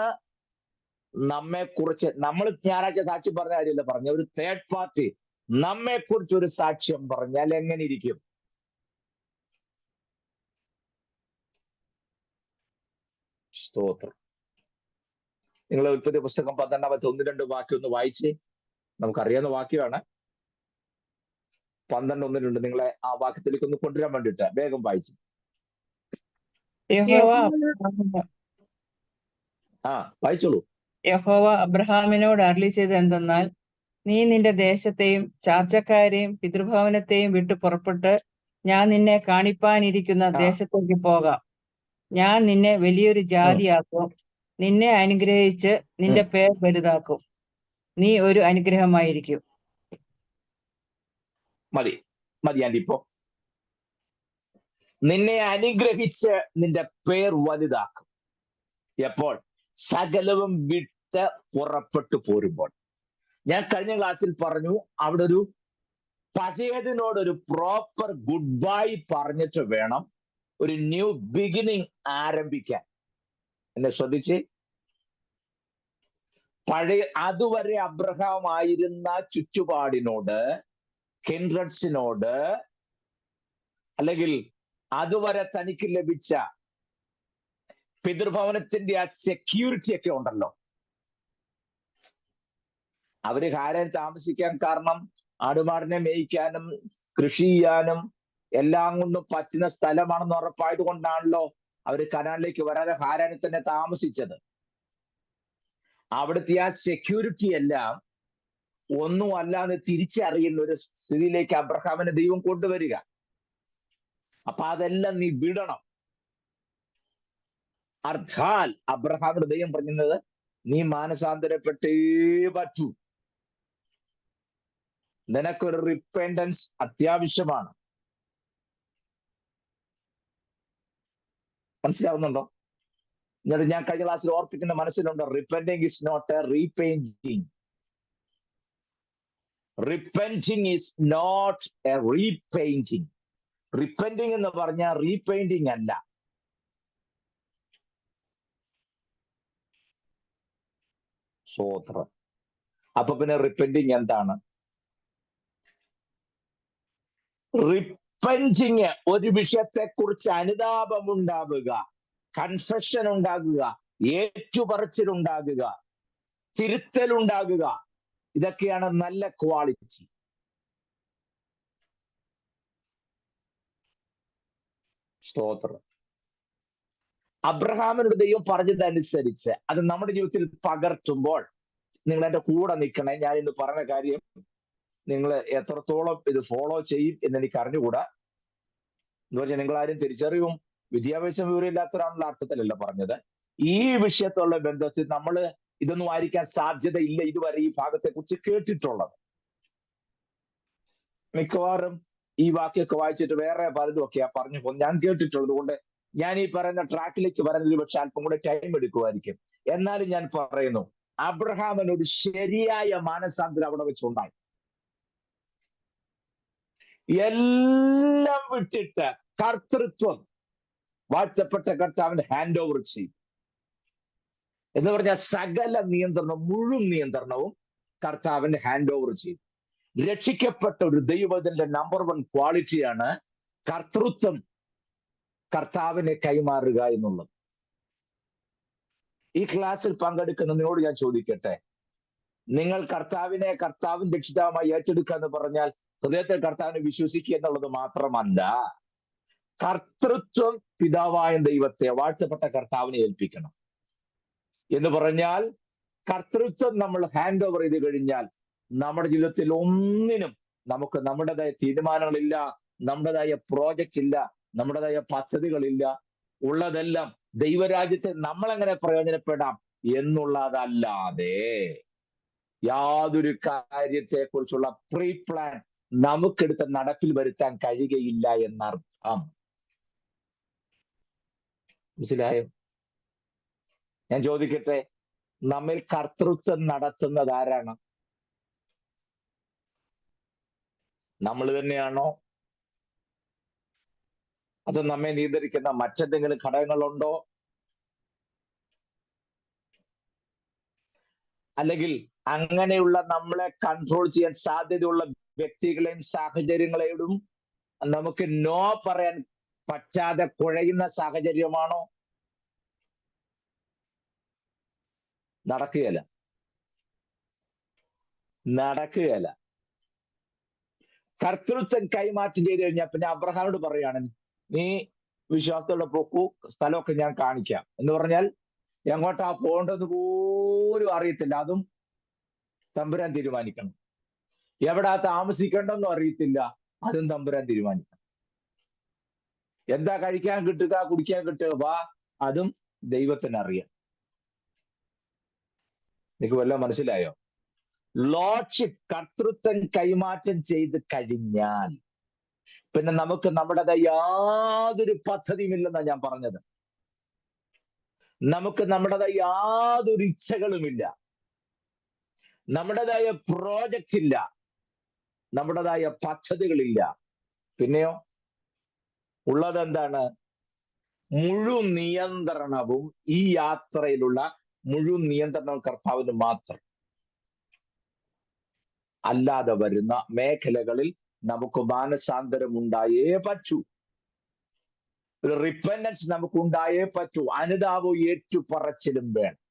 നമ്മെക്കുറിച്ച്, നമ്മൾ ഞായറാഴ്ച സാക്ഷ്യം പറഞ്ഞ കാര്യമല്ല പറഞ്ഞ, ഒരു തേർഡ് പാർട്ടി നമ്മെക്കുറിച്ച് ഒരു സാക്ഷ്യം പറഞ്ഞാൽ എങ്ങനെ ഇരിക്കും? സ്തോത്രം. നിങ്ങൾ ഉൽപ്പത്തി പുസ്തകം 12-ാമത്തെ 1-2 വാക്യം ഒന്ന് വായിച്ചേ. നമുക്കറിയാവുന്ന വാക്യമാണ്. 12:1-2 നിങ്ങളെ ആ വാക്യത്തിലേക്ക് ഒന്ന് കൊണ്ടുവരാൻ വേണ്ടിയിട്ട് വേഗം വായിച്ചു. വായിച്ചോളൂ. യഹോവ അബ്രഹാമിനോട് അരുളി ചെയ്തത് എന്തെന്നാൽ, നീ നിന്റെ ദേശത്തെയും ചാർച്ചക്കാരെയും പിതൃഭവനത്തെയും വിട്ടു പുറപ്പെട്ട് ഞാൻ നിന്നെ കാണിപ്പാനിരിക്കുന്ന ദേശത്തേക്ക് പോകാം. ഞാൻ നിന്നെ വലിയൊരു ജാതിയാക്കും, നിന്നെ അനുഗ്രഹിച്ച് നിന്റെ പേർ വലുതാക്കും, നീ ഒരു അനുഗ്രഹമായിരിക്കും. മതി മതി ആൻറ്റി. ഇപ്പോ നിന്നെ അനുഗ്രഹിച്ച് നിന്റെ പേർ വലുതാക്കും. എപ്പോൾ? സകലവും വിട്ട് പുറപ്പെട്ടു പോരുമ്പോൾ. ഞാൻ കഴിഞ്ഞ ക്ലാസ്സിൽ പറഞ്ഞു, അവിടെ ഒരു പഴയതിനോടൊരു പ്രോപ്പർ ഗുഡ് ബൈ പറഞ്ഞിട്ട് വേണം ഒരു ന്യൂ ബിഗിനിങ് ആരംഭിക്കാൻ. എന്നെ ശ്രദ്ധിച്ച്, പഴയ അതുവരെ അബ്രഹാം ആയിരുന്ന ചുറ്റുപാടിനോട്, കിൻഡ്രഡ്സിനോട്, അല്ലെങ്കിൽ അതുവരെ തനിക്ക് ലഭിച്ച പിതൃഭവനത്തിന്റെ ആ സെക്യൂരിറ്റി ഒക്കെ ഉണ്ടല്ലോ, അവര് ഹാരാൻ താമസിക്കാൻ കാരണം ആടുമാടിനെ മേയ്ക്കാനും കൃഷി ചെയ്യാനും എല്ലാം കൊണ്ടും പറ്റുന്ന സ്ഥലമാണെന്ന് ഉറപ്പായത് കൊണ്ടാണല്ലോ അവര് കനാനിലേക്ക് വരാതെ ഹാരാനിൽ തന്നെ താമസിച്ചത്. അവിടുത്തെ ആ സെക്യൂരിറ്റി എല്ലാം ഒന്നും അല്ലാതെ തിരിച്ചറിയുന്ന ഒരു സ്ഥിതിയിലേക്ക് അബ്രഹാമിനെ ദൈവം കൊണ്ടുവരിക. അപ്പൊ അതെല്ലാം നീ വിടണം. അർത്ഥാൽ അബ്രഹാമിന്റെ ദൈവം പറഞ്ഞത്, നീ മാനസാന്തരപ്പെട്ടേ പറ്റൂ, നിനക്കൊരു റിപ്പൻഡൻസ് അത്യാവശ്യമാണ്. മനസ്സിലാവുന്നുണ്ടോ? എന്നിട്ട് ഞാൻ കഴിഞ്ഞ ക്ലാസ്സിൽ ഓർപ്പിക്കുന്ന മനസ്സിലുണ്ട്, repenting is not a repainting. Repenting is not a repainting. Repenting എന്ന് പറഞ്ഞാൽ റീപെയിന്റിങ് അല്ല. സ്തോത്രം. അപ്പൊ പിന്നെ റിപ്പന്റിങ് എന്താണ്? റിപ്പന്റിങ് ഒരു വിഷയത്തെ കുറിച്ച് അനുതാപമുണ്ടാവുക, കൺഫെഷൻ ഉണ്ടാകുക, ഏറ്റുപറച്ചിലുണ്ടാകുക, തിരുത്തലുണ്ടാകുക. ഇതൊക്കെയാണ് നല്ല ക്വാളിറ്റി. സ്തോത്രം. അബ്രഹാമിനോട് ദൈവം പറഞ്ഞതനുസരിച്ച് അത് നമ്മുടെ ജീവിതത്തിൽ പകർത്തുമ്പോൾ നിങ്ങൾ എന്റെ കൂടെ നിൽക്കണേ. ഞാൻ ഇന്ന് പറഞ്ഞ കാര്യം നിങ്ങൾ എത്രത്തോളം ഇത് ഫോളോ ചെയ്യും എന്ന് എനിക്ക് അറിഞ്ഞുകൂടാ. എന്ന് പറഞ്ഞാൽ നിങ്ങൾ ആരും തിരിച്ചറിവും വിദ്യാഭ്യാസം വിവരമില്ലാത്തവരാണെന്നുള്ള അർത്ഥത്തിലല്ല പറഞ്ഞത്. ഈ വിഷയത്തുള്ള ബന്ധത്തിൽ നമ്മൾ ഇതൊന്നും ആയിരിക്കാൻ സാധ്യതയില്ല ഇതുവരെ ഈ ഭാഗത്തെ കുറിച്ച് കേട്ടിട്ടുള്ളത്. മിക്കവാറും ഈ വാക്യൊക്കെ വായിച്ചിട്ട് വേറെ പലതും ഒക്കെയാ പറഞ്ഞു പോകുന്നത് ഞാൻ കേട്ടിട്ടുള്ളത് കൊണ്ട് ഞാൻ ഈ പറയുന്ന ട്രാക്കിലേക്ക് വരുന്നതിൽ പക്ഷെ അല്പം കൂടെ ടൈം എടുക്കുമായിരിക്കും. എന്നാലും ഞാൻ പറയുന്നു, അബ്രഹാമിന് ഒരു ശരിയായ മാനസാന്തരം അവിടെ വെച്ചുണ്ടായി. എല്ലാം വിട്ടിട്ട് കർത്തൃത്വം വാഴ്ത്തപ്പെട്ട കർത്താവിന്റെ ഹാൻഡ് ഓവർ ചെയ്യും. എന്ന് പറഞ്ഞാൽ സകല നിയന്ത്രണവും, മുഴുവൻ നിയന്ത്രണവും കർത്താവിന്റെ ഹാൻഡ് ഓവർ ചെയ്യും. രക്ഷിക്കപ്പെട്ട ഒരു ദൈവത്തിന്റെ നമ്പർ 1 ക്വാളിറ്റിയാണ് കർത്തൃത്വം കർത്താവിനെ കൈമാറുക എന്നുള്ളത്. ഈ ക്ലാസ്സിൽ പങ്കെടുക്കുന്ന നിങ്ങളോട് ഞാൻ ചോദിക്കട്ടെ, നിങ്ങൾ കർത്താവിനെ കർത്താവിൻ രക്ഷിതാവുമായി ഏറ്റെടുക്കുക എന്ന് പറഞ്ഞാൽ ഹൃദയത്തിൽ കർത്താവിനെ വിശ്വസിക്കുക എന്നുള്ളത് മാത്രമല്ല, കർത്തൃത്വം പിതാവായ ദൈവത്തെ വാഴ്ത്തപ്പെട്ട കർത്താവിനെ ഏൽപ്പിക്കണം. എന്ന് പറഞ്ഞാൽ കർത്തൃത്വം നമ്മൾ ഹാൻഡ് ഓവർ ചെയ്ത് കഴിഞ്ഞാൽ നമ്മുടെ ജീവിതത്തിൽ ഒന്നിനും നമുക്ക് നമ്മുടേതായ തീരുമാനങ്ങളില്ല, നമ്മുടേതായ പ്രോജക്റ്റ് ഇല്ല, നമ്മുടേതായ പദ്ധതികളില്ല. ഉള്ളതെല്ലാം ദൈവരാജ്യത്തെ നമ്മളെങ്ങനെ പ്രയോജനപ്പെടാം എന്നുള്ളതല്ലാതെ യാതൊരു കാര്യത്തെ കുറിച്ചുള്ള പ്രീ പ്ലാൻ നമുക്കെടുത്ത് നടപ്പിൽ വരുത്താൻ കഴിയുകയില്ല എന്നർത്ഥം. മനസ്സിലായോ? ഞാൻ ചോദിക്കട്ടെ, നമ്മിൽ കർത്തൃത്വം നടത്തുന്നത് ആരാണ്? നമ്മൾ തന്നെയാണോ? അത് നമ്മെ നിയന്ത്രിക്കുന്ന മറ്റെന്തെങ്കിലും ഘടകങ്ങളുണ്ടോ? അല്ലെങ്കിൽ അങ്ങനെയുള്ള നമ്മളെ കൺട്രോൾ ചെയ്യാൻ സാധ്യതയുള്ള വ്യക്തികളെയും സാഹചര്യങ്ങളെയും നമുക്ക് നോ പറയാൻ പറ്റാതെ കുഴയുന്ന സാഹചര്യമാണോ? നടക്കുകയല്ല. കർത്തൃത്വം കൈമാറ്റം ചെയ്ത് കഴിഞ്ഞാൽ പിന്നെ അബ്രഹാമിനോട് പറയാണ്, നീ വിശ്വാസത്തോടെ പോക്കൂ, സ്ഥലമൊക്കെ ഞാൻ കാണിക്കാം എന്ന് പറഞ്ഞാൽ എങ്ങോട്ടാ പോകേണ്ടതെന്ന് പോലും അറിയത്തില്ല. അതും തമ്പുരാൻ തീരുമാനിക്കണം. എവിടാ താമസിക്കേണ്ടെന്നും അറിയത്തില്ല. അതും തമ്പുരാൻ തീരുമാനിക്കണം. എന്താ കഴിക്കാൻ കിട്ടുക, കുടിക്കാൻ കിട്ടുക, അതും ദൈവത്തിന് അറിയാം. നിങ്ങൾക്ക് വല്ലതും മനസ്സിലായോ? ലോർഡ്ഷിപ്പ്, കർത്തൃത്വം കൈമാറ്റം ചെയ്ത് കഴിഞ്ഞാൽ പിന്നെ നമുക്ക് നമ്മുടേതായ യാതൊരു പദ്ധതിയുമില്ലെന്നാണ് ഞാൻ പറഞ്ഞത്. നമുക്ക് നമ്മുടേതായ യാതൊരു ഇച്ഛകളുമില്ല, നമ്മുടേതായ പ്രോജക്റ്റ് ഇല്ല, നമ്മുടേതായ പദ്ധതികളില്ല. പിന്നെയോ ഉള്ളത് എന്താണ്? മുഴുവൻ നിയന്ത്രണവും, ഈ യാത്രയിലുള്ള മുഴുവൻ നിയന്ത്രണവും കർത്താവിന് മാത്രം. അല്ലാതെ വരുന്ന മേഖലകളിൽ നമുക്ക് മാനസാന്തരം ഉണ്ടായേ പറ്റൂ. ഒരു റിപ്പൻഡൻസ് നമുക്ക് ഉണ്ടായേ പറ്റൂ. അനുതാപവും ഏറ്റുപറച്ചിലും വേണം.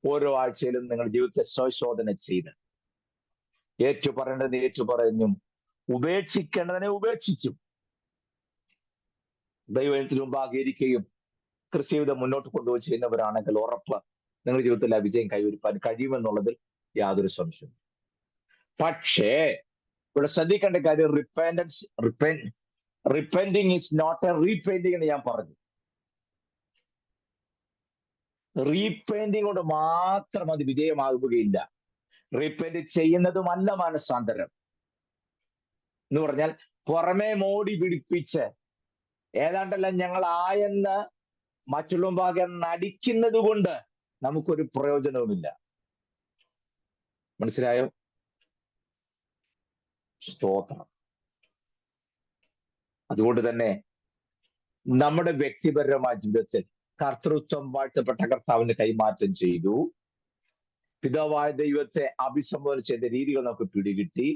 ഓരോ ആഴ്ചയിലും നിങ്ങൾ ജീവിതത്തെ സ്വശോധന ചെയ്ത് ഏറ്റുപറയേണ്ടത് ഏറ്റുപറഞ്ഞും ഉപേക്ഷിക്കേണ്ടതിനെ ഉപേക്ഷിച്ചും ദൈവത്തിന് മുമ്പാകെ ഇരിക്കുകയും ക്രിസ്തുജീവിതം മുന്നോട്ട് കൊണ്ടുപോയി ചെയ്യുന്നവരാണെങ്കിൽ ഉറപ്പ് നിങ്ങളുടെ ജീവിതത്തിൽ ആ വിജയം കൈവരിക്കാൻ കഴിയുമെന്നുള്ളതിൽ യാതൊരു സംശയവും. പക്ഷേ ഇവിടെ ശ്രദ്ധിക്കേണ്ട കാര്യം, റിപ്പൻഡിങ് ഈസ് നോട്ട് എ റീപെയിന്റിങ് എന്ന് ഞാൻ പറഞ്ഞു. റീപെയിന്റിങ് കൊണ്ട് മാത്രം അത് വിജയമാകുകയില്ല. റീപെയിന്റ് ചെയ്യുന്നതുമല്ല മാനസാന്തരം എന്ന് പറഞ്ഞാൽ പുറമെ മോടി പിടിപ്പിച്ച് ഏതാണ്ടെല്ലാം ഞങ്ങൾ ആയെന്ന് മറ്റുള്ള ഭാഗം നടിക്കുന്നത് കൊണ്ട് നമുക്കൊരു പ്രയോജനവുമില്ല. മനസ്സിലായോ? സ്തോത്രം. അതുകൊണ്ട് തന്നെ നമ്മുടെ വ്യക്തിപരമായ ജീവിതത്തിൽ കർത്തൃത്വം വാഴ്ത്തപ്പെട്ട കർത്താവിന് കൈമാറ്റം ചെയ്തു. പിതാവായ ദൈവത്തെ അഭിസംബോധന ചെയ്ത രീതികൾ നമുക്ക് പിടികിട്ടി.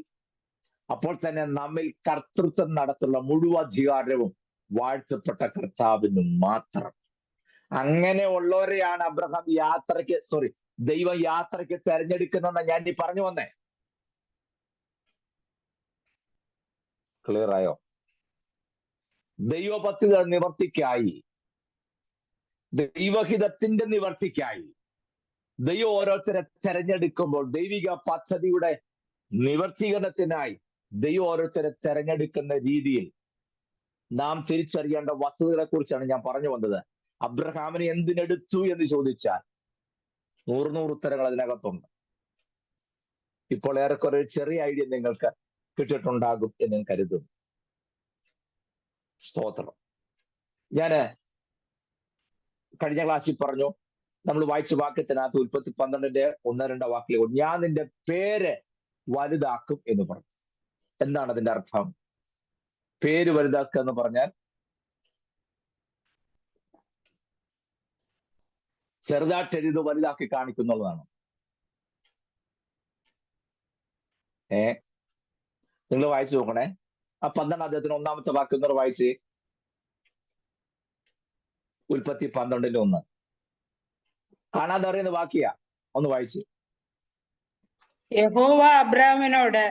അപ്പോൾ തന്നെ നമ്മിൽ കർത്തൃത്വം നടത്തുള്ള മുഴുവൻ അധികാരവും വാഴ്ത്തപ്പെട്ട കർത്താവിന് മാത്രം. അങ്ങനെ ഉള്ളവരെയാണ് ദൈവം യാത്രയ്ക്ക് തെരഞ്ഞെടുക്കുന്നെന്ന് ഞാൻ ഈ പറഞ്ഞു വന്നേ. ക്ലിയർ ആയോ? ദൈവപദ്ധതിയുടെ നിവർത്തിക്കായി, ദൈവഹിതത്തിന്റെ നിവർത്തിക്കായി ദൈവം ഓരോരുത്തരെ തെരഞ്ഞെടുക്കുമ്പോൾ, ദൈവിക പദ്ധതിയുടെ നിവർത്തീകരണത്തിനായി ദൈവം ഓരോരുത്തരെ തെരഞ്ഞെടുക്കുന്ന രീതിയിൽ നാം തിരിച്ചറിയേണ്ട വസ്തുതകളെ കുറിച്ചാണ് ഞാൻ പറഞ്ഞു വന്നത്. അബ്രഹാമിനെ എന്തിനെടുത്തു എന്ന് ചോദിച്ചാൽ 100 ഉത്തരങ്ങൾ അതിനകത്തുണ്ട്. ഇപ്പോൾ ഏറെക്കുറെ ചെറിയ ഐഡിയ നിങ്ങൾക്ക് കിട്ടിയിട്ടുണ്ടാകും എന്ന് ഞാൻ കരുതുന്നു. സ്തോത്രം. ഞാന് കഴിഞ്ഞ ക്ലാസ്സിൽ പറഞ്ഞു, നമ്മൾ വായിച്ച വാക്യത്തിനകത്ത് ഉൽപ്പത്തി 12:1-2 വാക്കിലെ ഞാൻ നിന്റെ പേര് വലുതാക്കും എന്ന് പറഞ്ഞു. എന്താണ് അതിന്റെ അർത്ഥം? പേര് വലുതാക്കുക എന്ന് പറഞ്ഞാൽ ചെറുതായിട്ട് എഴുതി വലുതാക്കി കാണിക്കുന്നുള്ളതാണ്. നിങ്ങൾ വായിച്ചു നോക്കണേ. ആ 12 അദ്ദേഹത്തിന് 1-ാമത്തെ വാക്യം ഒന്നൂടെ വായിച്ച്. ഉൽപ്പത്തി 12:1 കാണാതെ അറിയുന്ന വാക്യാ, ഒന്ന് വായിച്ച്. യഹോവ അബ്രാമിനോട്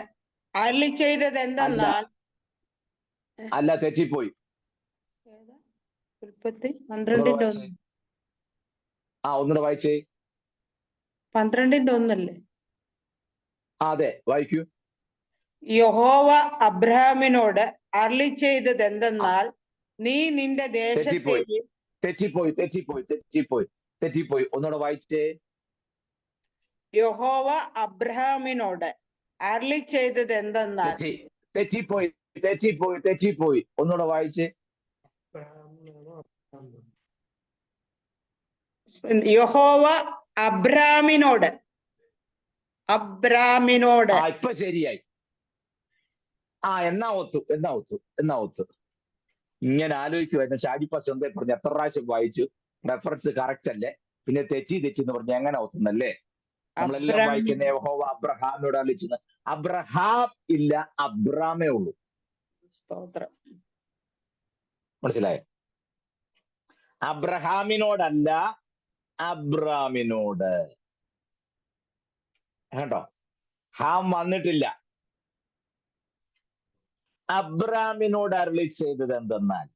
അരുളി ചെയ്തത് എന്തെന്നാൽ, അല്ല തെറ്റിപ്പോയി. ഉൽപ്പത്തി 12:1. ഒന്നുകൂടെ വായിച്ചേ. 12:1 അതെ, വായിക്കൂ. യഹോവ അബ്രാമിനോട് അരുളി ചെയ്തത് എന്തെന്നാൽ, നീ നിന്റെ ദേശത്തെയും. തെറ്റിപ്പോയി. ഒന്നുകൂടെ വായിച്ചേ. യഹോവ അബ്രാമിനോട് അരുളി ചെയ്തത് എന്തെന്നാൽ. തെറ്റിപ്പോയി. ഒന്നുകൂടെ വായിച്ചേ. യഹോവ അബ്രാമിനോട്. ഇപ്പൊ ശരിയായി. എന്നാ ഒത്തു. ഇങ്ങനെ ആലോചിക്കുമായിരുന്നു ഷാജിപ്പാസ് എന്താ പറഞ്ഞു, എത്ര പ്രാവശ്യം വായിച്ചു, റെഫറൻസ് കറക്റ്റ് അല്ലേ, പിന്നെ തെറ്റി എന്ന് പറഞ്ഞു, എങ്ങനെ ഒത്തുന്നല്ലേ? നമ്മളെല്ലാം വായിക്കുന്ന യഹോവ അബ്രഹാമിനോട് അരുളിച്ചത്. അബ്രഹാം ഇല്ല, അബ്രാമേ ഉള്ളൂ. മനസ്സിലായോ? അബ്രഹാമിനോടല്ല, അബ്രാമിനോട്. കേട്ടോ, ഹാം വന്നിട്ടില്ല. അബ്രാമിനോട് അരുളി ചെയ്തത് എന്തെന്നാൽ,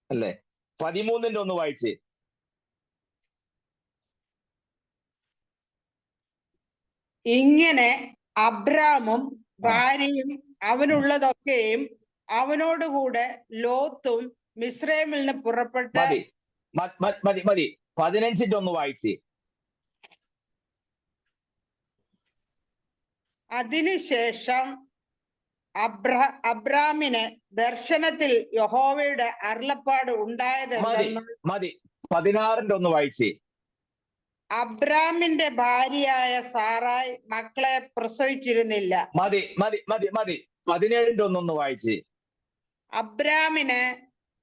അല്ലേ? 13:1 വായിച്ചേ. ഇങ്ങനെ അബ്രാമും ഭാര്യയും അവനുള്ളതൊക്കെയും അവനോടുകൂടെ ലോത്തും മിസ്രൈമിൽ നിന്ന് പുറപ്പെട്ട്. മതി. 15:1 വായിച്ചേ. അതിനുശേഷം അബ്രാമിന് ദർശനത്തിൽ യഹോവയുടെ അരുളപ്പാട് ഉണ്ടായത്. മതി. 16:1 വായിച്ചേ. അബ്രാമിന്റെ ഭാര്യയായ സാറായി മക്കളെ പ്രസവിച്ചിരുന്നില്ല. മതി. 17:1 വായിച്ചേ. അബ്രാമിന്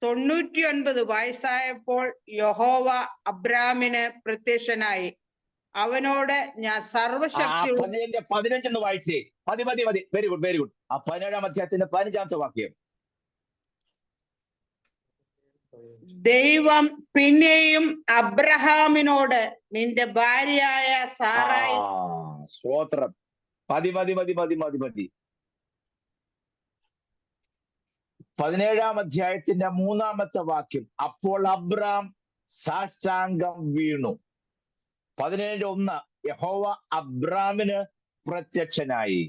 99 വയസ്സായപ്പോൾ യഹോവ അബ്രാമിന് പ്രത്യക്ഷനായി അവനോട്, ഞാൻ സർവശക്തിയുള്ള. 15 വായിച്ചേ. മതി. Very good. ആ 17-ാം അധ്യായത്തിന്റെ 15-ാമത്തെ വാക്യം. ദൈവം പിന്നെയും അബ്രഹാമിനോട്, നിന്റെ ഭാര്യയായ സാറായി. സ്തോത്രം. മതി. 17-ാം അധ്യായത്തിന്റെ 3-ാമത്തെ വാക്യം. അപ്പോൾ അബ്രാം സാഷ്ടാംഗം വീണു. 17:1 യഹോവ അബ്രാമിന് പ്രത്യക്ഷനായി.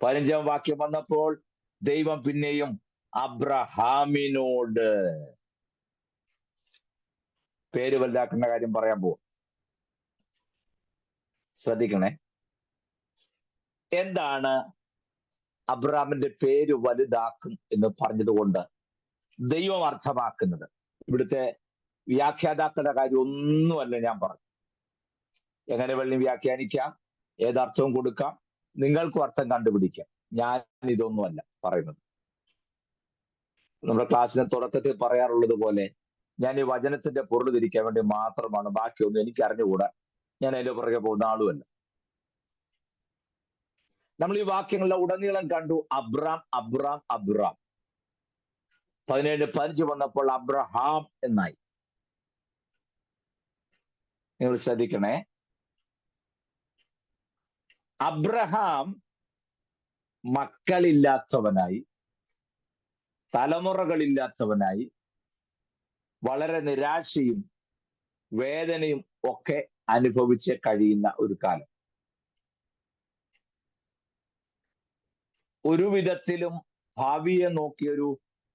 15-ാം വാക്യം വന്നപ്പോൾ ദൈവം പിന്നെയും അബ്രഹാമിനോട്. പേര് വലുതാക്കുന്ന കാര്യം പറയാൻ പോകും, ശ്രദ്ധിക്കണേ. എന്താണ് അബ്രഹാമിന്റെ പേര് വലുതാക്കും എന്ന് പറഞ്ഞതുകൊണ്ട് ദൈവം അർത്ഥമാക്കുന്നത്? ഇവിടുത്തെ വ്യാഖ്യാതാക്കളുടെ കാര്യം ഒന്നുമല്ല ഞാൻ പറഞ്ഞു. എങ്ങനെ വേണമെങ്കിലും വ്യാഖ്യാനിക്കാം, ഏതർത്ഥവും കൊടുക്കാം, നിങ്ങൾക്കും അർത്ഥം കണ്ടുപിടിക്കാം. ഞാൻ ഇതൊന്നുമല്ല പറയുന്നത്. നമ്മുടെ ക്ലാസ്സിന് തുടക്കത്തിൽ പറയാറുള്ളത് പോലെ ഞാൻ ഈ വചനത്തിന്റെ പൊരുൾ തിരിക്കാൻ വേണ്ടി മാത്രമാണ്, ബാക്കിയൊന്നും എനിക്ക് അറിഞ്ഞുകൂടാ, ഞാൻ അതിന്റെ പുറകെ പോകുന്ന ആളുമല്ല. നമ്മൾ ഈ വാക്യങ്ങളുടെ ഉടനീളം കണ്ടു അബ്രാം അബ്രാം അബ്രാം. 17:15 വന്നപ്പോൾ അബ്രഹാം എന്നായി. നിങ്ങൾ ശ്രദ്ധിക്കണേ, അബ്രഹാം മക്കളില്ലാത്തവനായി, തലമുറകളില്ലാത്തവനായി, വളരെ നിരാശയും വേദനയും ഒക്കെ അനുഭവിച്ച് കഴിയുന്ന ഒരു കാലം. ഒരു വിധത്തിലും ഭാവിയെ നോക്കിയൊരു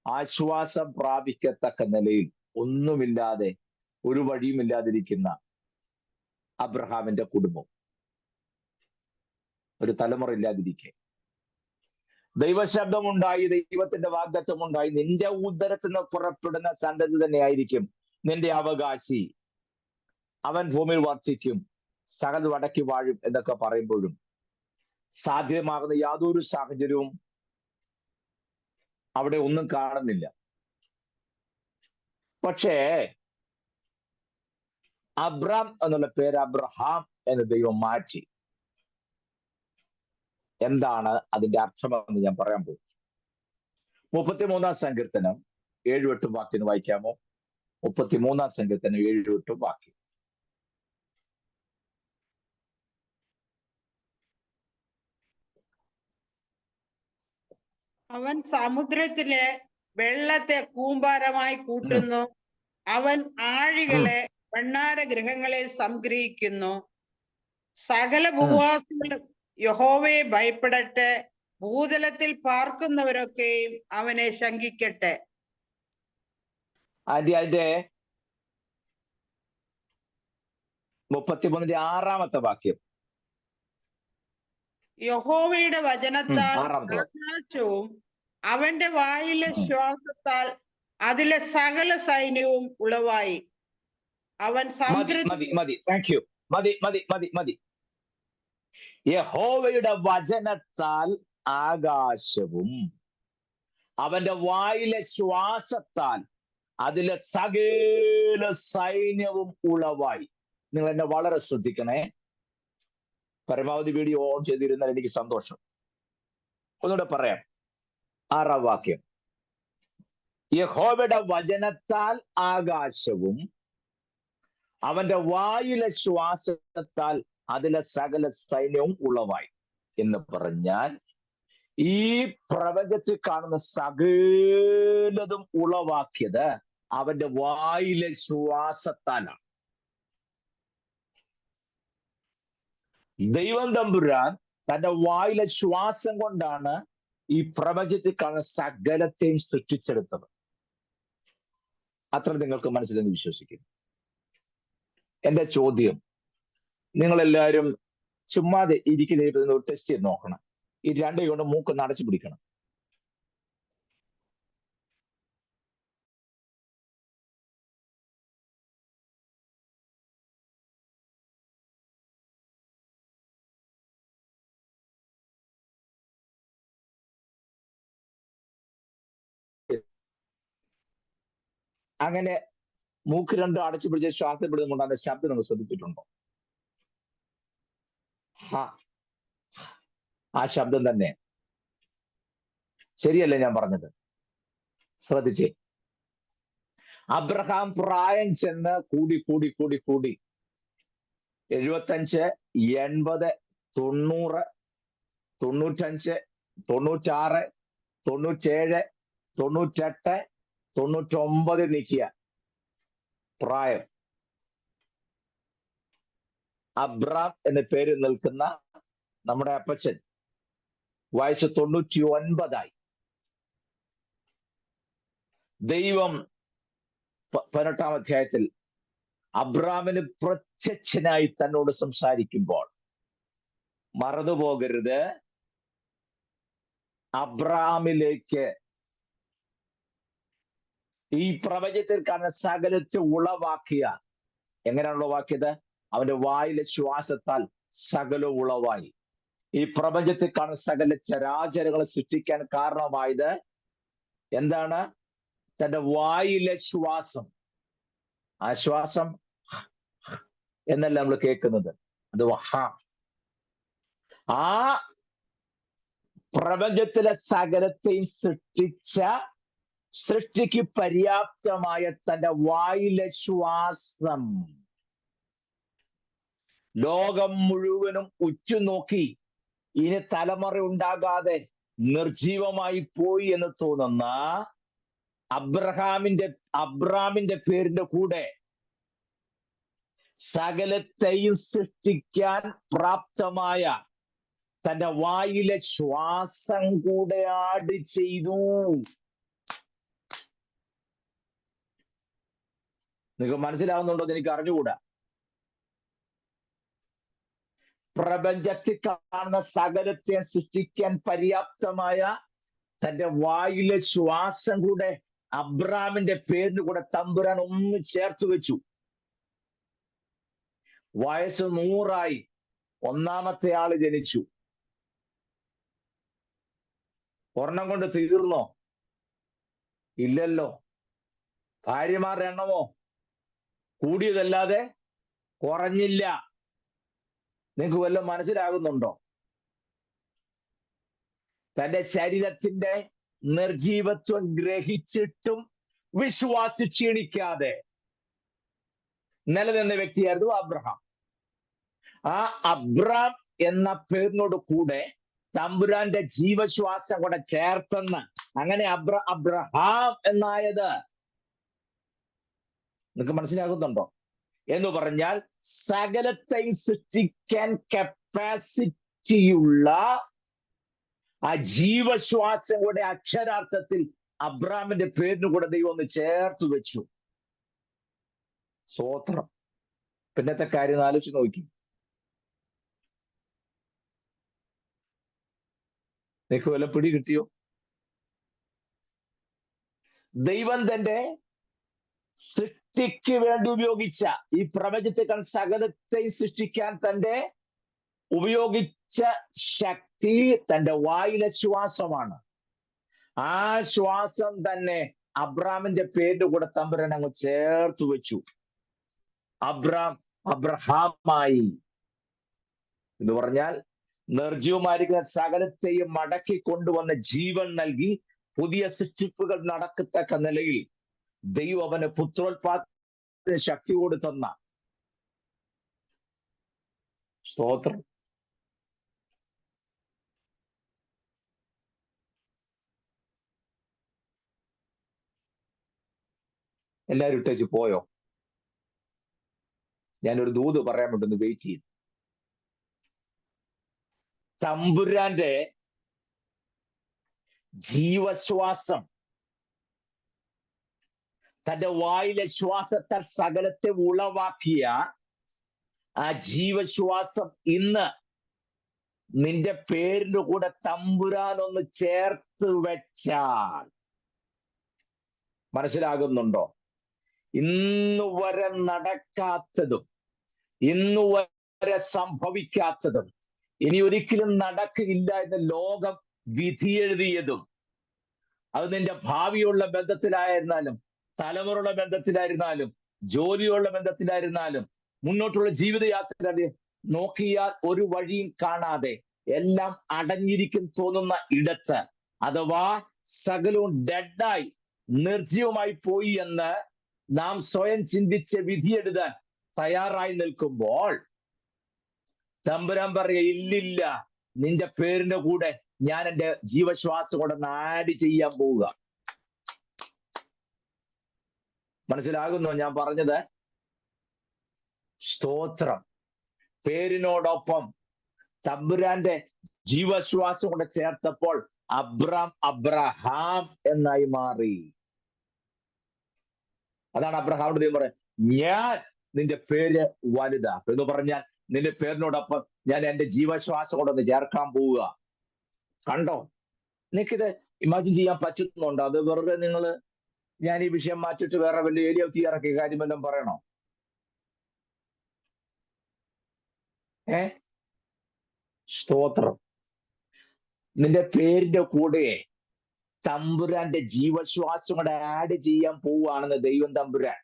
ആശ്വാസം പ്രാപിക്കത്തക്ക നിലയിൽ ഒന്നുമില്ലാതെ, ഒരു വഴിയുമില്ലാതിരിക്കുന്ന അബ്രഹാമിന്റെ കുടുംബം, ഒരു തലമുറ ഇല്ലാതിരിക്കെ ദൈവശബ്ദമുണ്ടായി, ദൈവത്തിന്റെ വാഗ്ദത്തമുണ്ടായി, നിന്റെ ഉദരത്തിൽ നിന്ന് പുറപ്പെടുന്ന സന്തതി തന്നെയായിരിക്കും നിന്റെ അവകാശി, അവൻ ഭൂമിയിൽ വർദ്ധിക്കും, സകൽ വടക്കി വാഴും എന്നൊക്കെ പറയുമ്പോഴും സാധ്യമാകുന്ന യാതൊരു സാഹചര്യവും അവിടെ ഒന്നും കാണുന്നില്ല. പക്ഷേ അബ്രാം എന്നുള്ള പേര് അബ്രഹാം എന്ന് ദൈവം മാറ്റി. എന്താണ് അതിന്റെ അർത്ഥമെന്ന് ഞാൻ പറയാൻ പോകും. 33-ാം സങ്കീർത്തനം 7-8 വാക്യം വായിക്കാമോ? 33-ാം സങ്കീർത്തനം 7-8 വാക്യം. അവൻ സമുദ്രത്തിലെ വെള്ളത്തെ കൂമ്പാരമായി കൂട്ടുന്നു, അവൻ ആഴികളെ ഭണ്ഡാര ഗൃഹങ്ങളിൽ സംഗ്രഹിക്കുന്നു. സകല ഭൂവാസികളും യഹോവയെ ഭയപ്പെടട്ടെ, ഭൂതലത്തിൽ പാർക്കുന്നവരൊക്കെയും അവനെ ശങ്കിക്കട്ടെ. അതിന്റെ 33-ാമത്തെ വാക്യം. യഹോവയുടെ വചനത്താൽ 6-ാമത്തെ വാക്യം. ആകാശവും അവന്റെ വായിലെ ശ്വാസത്താൽ അതിലെ സകല സൈന്യവും ഉളവായി. അവൻ മതി. യഹോവയുടെ വചനത്താൽ ആകാശവും അവന്റെ വായിലെ ശ്വാസത്താൽ അതിലെ സകല സൈന്യവും ഉളവായി. നിങ്ങൾ എന്നെ വളരെ ശ്രദ്ധിക്കണേ. പരമാവധി വീഡിയോ ഓൺ ചെയ്തിരുന്നാൽ എനിക്ക് സന്തോഷം. ഒന്നുകൂടെ പറയാം. 6-ാം വാക്യം. യഹോവയുടെ വചനത്താൽ ആകാശവും അവന്റെ വായിലെ ശ്വാസത്താൽ അതിലെ സകല സൈന്യവും ഉളവായി എന്ന് പറഞ്ഞാൽ ഈ പ്രപഞ്ചത്തിൽ കാണുന്ന സകലതും ഉളവാക്കിയത് അവന്റെ വായിലെ ശ്വാസത്താലാണ്. ദൈവം തമ്പുരാൻ തന്റെ വായിലെ ശ്വാസം കൊണ്ടാണ് ഈ പ്രപഞ്ചത്തിൽ കാണുന്ന സകലത്തെയും സൃഷ്ടിച്ചെടുത്തത്. അത്ര നിങ്ങൾക്ക് മനസ്സിലെന്ന് വിശ്വസിക്കുന്നു. എന്റെ ചോദ്യം, നിങ്ങളെല്ലാവരും ചുമ്മാതെ ഇരിക്കുന്ന ടെസ്റ്റ് ചെയ്ത് നോക്കണം. ഈ 2 കൊണ്ട് മൂക്കൊന്ന് അടച്ചു പിടിക്കണം. അങ്ങനെ മൂക്ക് 2 അടച്ചു പിടിച്ച് ശ്വാസം വിടുന്നത് കൊണ്ട് അതിന്റെ ശബ്ദം നിങ്ങൾ ശ്രദ്ധിച്ചിട്ടുണ്ടോ? ആ ശബ്ദം തന്നെ ശരിയല്ലേ ഞാൻ പറഞ്ഞത്? ശ്രദ്ധിച്ചേ. അബ്രഹാം പ്രായം ചെന്ന് കൂടി 75, 80, 90, 90, 95, 96, 97, 98, 99 നിൽക്കുക പ്രായം. അബ്രാം എന്ന പേര് നിൽക്കുന്ന നമ്മുടെ അപ്പച്ചൻ വയസ്സ് 99. ദൈവം 18-ാം അധ്യായത്തിൽ അബ്രാമിന് പ്രത്യക്ഷനായി തന്നോട് സംസാരിക്കുമ്പോൾ മറന്നുപോകരുത്, അബ്രാമിലേക്ക് ഈ പ്രപഞ്ചത്തിൽ കാണുന്ന സകലത്തെ ഉളവാക്കിയ, എങ്ങനെയാണ് ഉളവാക്കിയത്? അവന്റെ വായിലെ ശ്വാസത്താൽ സകല ഉളവായി. ഈ പ്രപഞ്ചത്തിൽ കാണുന്ന സകല ചരാചരങ്ങളെ സൃഷ്ടിക്കാൻ കാരണമായത് എന്താണ്? തന്റെ വായിലെ ശ്വാസം, ആ ശ്വാസം എന്നല്ല നമ്മൾ കേൾക്കുന്നത്, അത് ആ പ്രപഞ്ചത്തിലെ സകലത്തെയും സൃഷ്ടിക്ക് പര്യാപ്തമായ തന്റെ വായിലെ ശ്വാസം ലോകം മുഴുവനും ഉറ്റുനോക്കി ഇനി തലമുറ ഉണ്ടാകാതെ നിർജീവമായി പോയി എന്ന് തോന്നുന്ന അബ്രാമിന്റെ പേരിന്റെ കൂടെ സകലത്തെയും സൃഷ്ടിക്കാൻ പ്രാപ്തമായ തന്റെ വായിലെ ശ്വാസം കൂടെ ആഡ് ചെയ്തു. നിങ്ങൾക്ക് മനസ്സിലാവുന്നുണ്ടോ എന്ന് എനിക്ക് അറിഞ്ഞുകൂടാ. പ്രപഞ്ചത്തിൽ കാണുന്ന സകലത്തെ സൃഷ്ടിക്കാൻ പര്യാപ്തമായ തന്റെ വായിലെ ശ്വാസം കൂടെ അബ്രാമിന്റെ പേരിന് കൂടെ തമ്പുരാൻ ഒന്ന് ചേർത്ത് വെച്ചു. വയസ്സ് 100 ഒന്നാമത്തെ ആള് ജനിച്ചു. ഒരെണ്ണം കൊണ്ട് തീർന്നോ? ഇല്ലല്ലോ. ഭാര്യമാരുടെ എണ്ണമോ കൂടിയതല്ലാതെ കുറഞ്ഞില്ല. നിങ്ങൾക്ക് വല്ലതും മനസ്സിലാകുന്നുണ്ടോ? തന്റെ ശരീരത്തിന്റെ നിർജീവത്വം ഗ്രഹിച്ചിട്ടും വിശ്വാസം ക്ഷീണിക്കാതെ നിലനിന്ന വ്യക്തിയായിരുന്നു അബ്രഹാം. ആ അബ്രാം എന്ന പേരിനോട് കൂടെ തമ്പുരാന്റെ ജീവശ്വാസം കൂടെ ചേർത്തെന്ന്, അങ്ങനെ അബ്രഹാം എന്നായത് നിങ്ങൾക്ക് മനസ്സിലാകുന്നുണ്ടോ? എന്ന് പറഞ്ഞാൽ സകലത്തെ സൃഷ്ടിക്കാൻ കപ്പാസിറ്റിയുള്ള ആ ജീവശ്വാസം കൂടെ അക്ഷരാർത്ഥത്തിൽ അബ്രാമിന്റെ പേരിന് കൂടെ ദൈവം ഒന്ന് ചേർത്ത് വെച്ചു. സ്തോത്രം. പിന്നത്തെ കാര്യം ആലോചിച്ച് നോക്കി. നിനക്ക് വല്ല പിടി കിട്ടിയോ? ദൈവം തന്റെ സൃഷ്ടിക്ക് വേണ്ടി ഉപയോഗിച്ച ഈ പ്രപഞ്ചത്തെക്കാൾ സകലത്തെ സൃഷ്ടിക്കാൻ തന്റെ ഉപയോഗിച്ച ശക്തി തന്റെ വായിലെ ശ്വാസമാണ്. ആ ശ്വാസം തന്നെ അബ്രാമിന്റെ പേരിന്റെ കൂടെ തമ്പുരാൻ അങ്ങ് ചേർത്ത് വെച്ചു. അബ്രഹാമായി എന്ന് പറഞ്ഞാൽ നിർജീവമായിരിക്കുന്ന സകലത്തെയും മടക്കി കൊണ്ടുവന്ന ജീവൻ നൽകി പുതിയ സൃഷ്ടിപ്പുകൾ നടക്കത്തക്ക നിലയിൽ ദൈവം അവന് പുത്രോത്പാദന ശക്തി കൊടുത്തന്ന. സ്തോത്രം. എല്ലാവരും ഇട്ടേച്ച് പോയോ? ഞാനൊരു ദൂത് പറയാൻ വേണ്ടി വെയിറ്റ് ചെയ്തു. തമ്പുരാന്റെ ജീവശ്വാസം തന്റെ വായിലെ ശ്വാസത്താൽ സകലത്തെ ഉളവാക്കിയ ആ ജീവശ്വാസം ഇന്ന് നിന്റെ പേരിന്റെ കൂടെ തമ്പുരാൻ ഒന്ന് ചേർത്ത് വെച്ചാൽ മനസ്സിലാകുന്നുണ്ടോ? ഇന്നു വരെ നടക്കാത്തതും ഇന്നു വരെ സംഭവിക്കാത്തതും ഇനി ഒരിക്കലും നടക്കില്ല എന്ന് ലോകം വിധിയെഴുതിയതും, അത് നിന്റെ ഭാവിയുള്ള ബന്ധത്തിലായിരുന്നാലും തലമുറയുള്ള ബന്ധത്തിലായിരുന്നാലും ജോലിയുള്ള ബന്ധത്തിലായിരുന്നാലും മുന്നോട്ടുള്ള ജീവിതയാത്ര നോക്കിയാൽ ഒരു വഴിയും കാണാതെ എല്ലാം അടഞ്ഞിരിക്കും തോന്നുന്ന ഇടത്ത്, അഥവാ സകലവും ഡെഡായി നിർജീവമായി പോയി എന്ന് നാം സ്വയം ചിന്തിച്ച് വിധിയെഴുതാൻ തയ്യാറായി നിൽക്കുമ്പോൾ തമ്പുരാൻ പറയുക, ഇല്ലില്ല, നിന്റെ പേരിന്റെ കൂടെ ഞാൻ എൻ്റെ ജീവശ്വാസം കൂടെ ആഡ് ചെയ്യാൻ പോവുക. മനസ്സിലാകുന്നോ ഞാൻ പറഞ്ഞത്? സ്തോത്രം. പേരിനോടൊപ്പം തമ്പുരാന്റെ ജീവശ്വാസം കൂടെ ചേർത്തപ്പോൾ അബ്രഹാം എന്നായി മാറി. അതാണ് അബ്രഹാമിന്റെ ദൈവം പറയുന്നത്, ഞാൻ നിന്റെ പേര് വലുതാക്കും എന്ന് പറഞ്ഞാൽ നിന്റെ പേരിനോടൊപ്പം ഞാൻ എൻ്റെ ജീവശ്വാസം കൊണ്ടൊന്ന് ചേർക്കാൻ പോവുക. കണ്ടോ? നിനക്കിത് ഇമാജിൻ ചെയ്യാൻ പറ്റുന്നുണ്ടോ? അത് വെറുതെ ഞാൻ ഈ വിഷയം മാറ്റിയിട്ട് വേറെ വലിയ ഏരിയ തീയിറക്കിയ കാര്യം വല്ലതും പറയണോ? സ്തോത്രം. നിന്റെ പേരിന്റെ കൂടെ തമ്പുരാന്റെ ജീവശ്വാസം കൂടെ ആഡ് ചെയ്യാൻ പോവുകയാണെന്ന് ദൈവം തമ്പുരാൻ.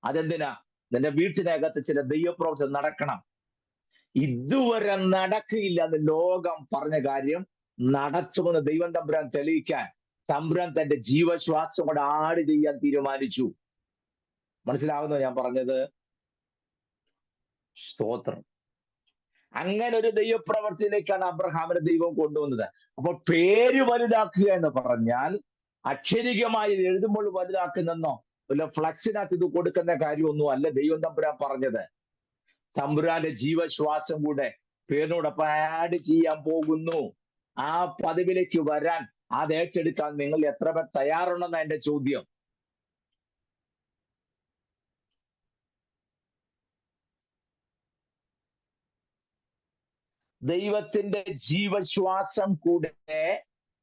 അതെന്തിനാ? നിന്റെ വീട്ടിനകത്ത് ചില ദൈവപ്രവൃത്തി നടക്കണം. ഇതുവരെ നടക്കില്ല എന്ന് ലോകം പറഞ്ഞ കാര്യം നടത്തുമെന്ന് ദൈവം തമ്പുരാൻ തെളിയിക്കാൻ തമ്പുരാൻ തന്റെ ജീവശ്വാസം കൂടെ ആഡ് ചെയ്യാൻ തീരുമാനിച്ചു. മനസ്സിലാവുന്നോ ഞാൻ പറഞ്ഞത്? സ്തോത്രം. അങ്ങനെ ഒരു ദൈവപ്രവർത്തിയിലേക്കാണ് അബ്രഹാമിനെ ദൈവം കൊണ്ടുവന്നത്. അപ്പോൾ പേര് വലുതാക്കുക എന്ന് പറഞ്ഞാൽ അക്ഷരികമായി എഴുതുമ്പോൾ വലുതാക്കുന്നെന്നോ വല്ല ഫ്ലക്സിനകത്ത് ഇത് കൊടുക്കുന്ന കാര്യമൊന്നും അല്ല ദൈവം തമ്പുരാൻ പറഞ്ഞത്. തമ്പുരാന്റെ ജീവശ്വാസം കൂടെ പേരിനോടൊപ്പം ആഡ് ചെയ്യാൻ പോകുന്നു. ആ പദവിയിലേക്ക് വരാൻ, അത് ഏറ്റെടുക്കാൻ നിങ്ങൾ എത്ര പേർ തയ്യാറുണ്ടെന്ന എന്റെ ചോദ്യം. ദൈവത്തിന്റെ ജീവശ്വാസം കൂടെ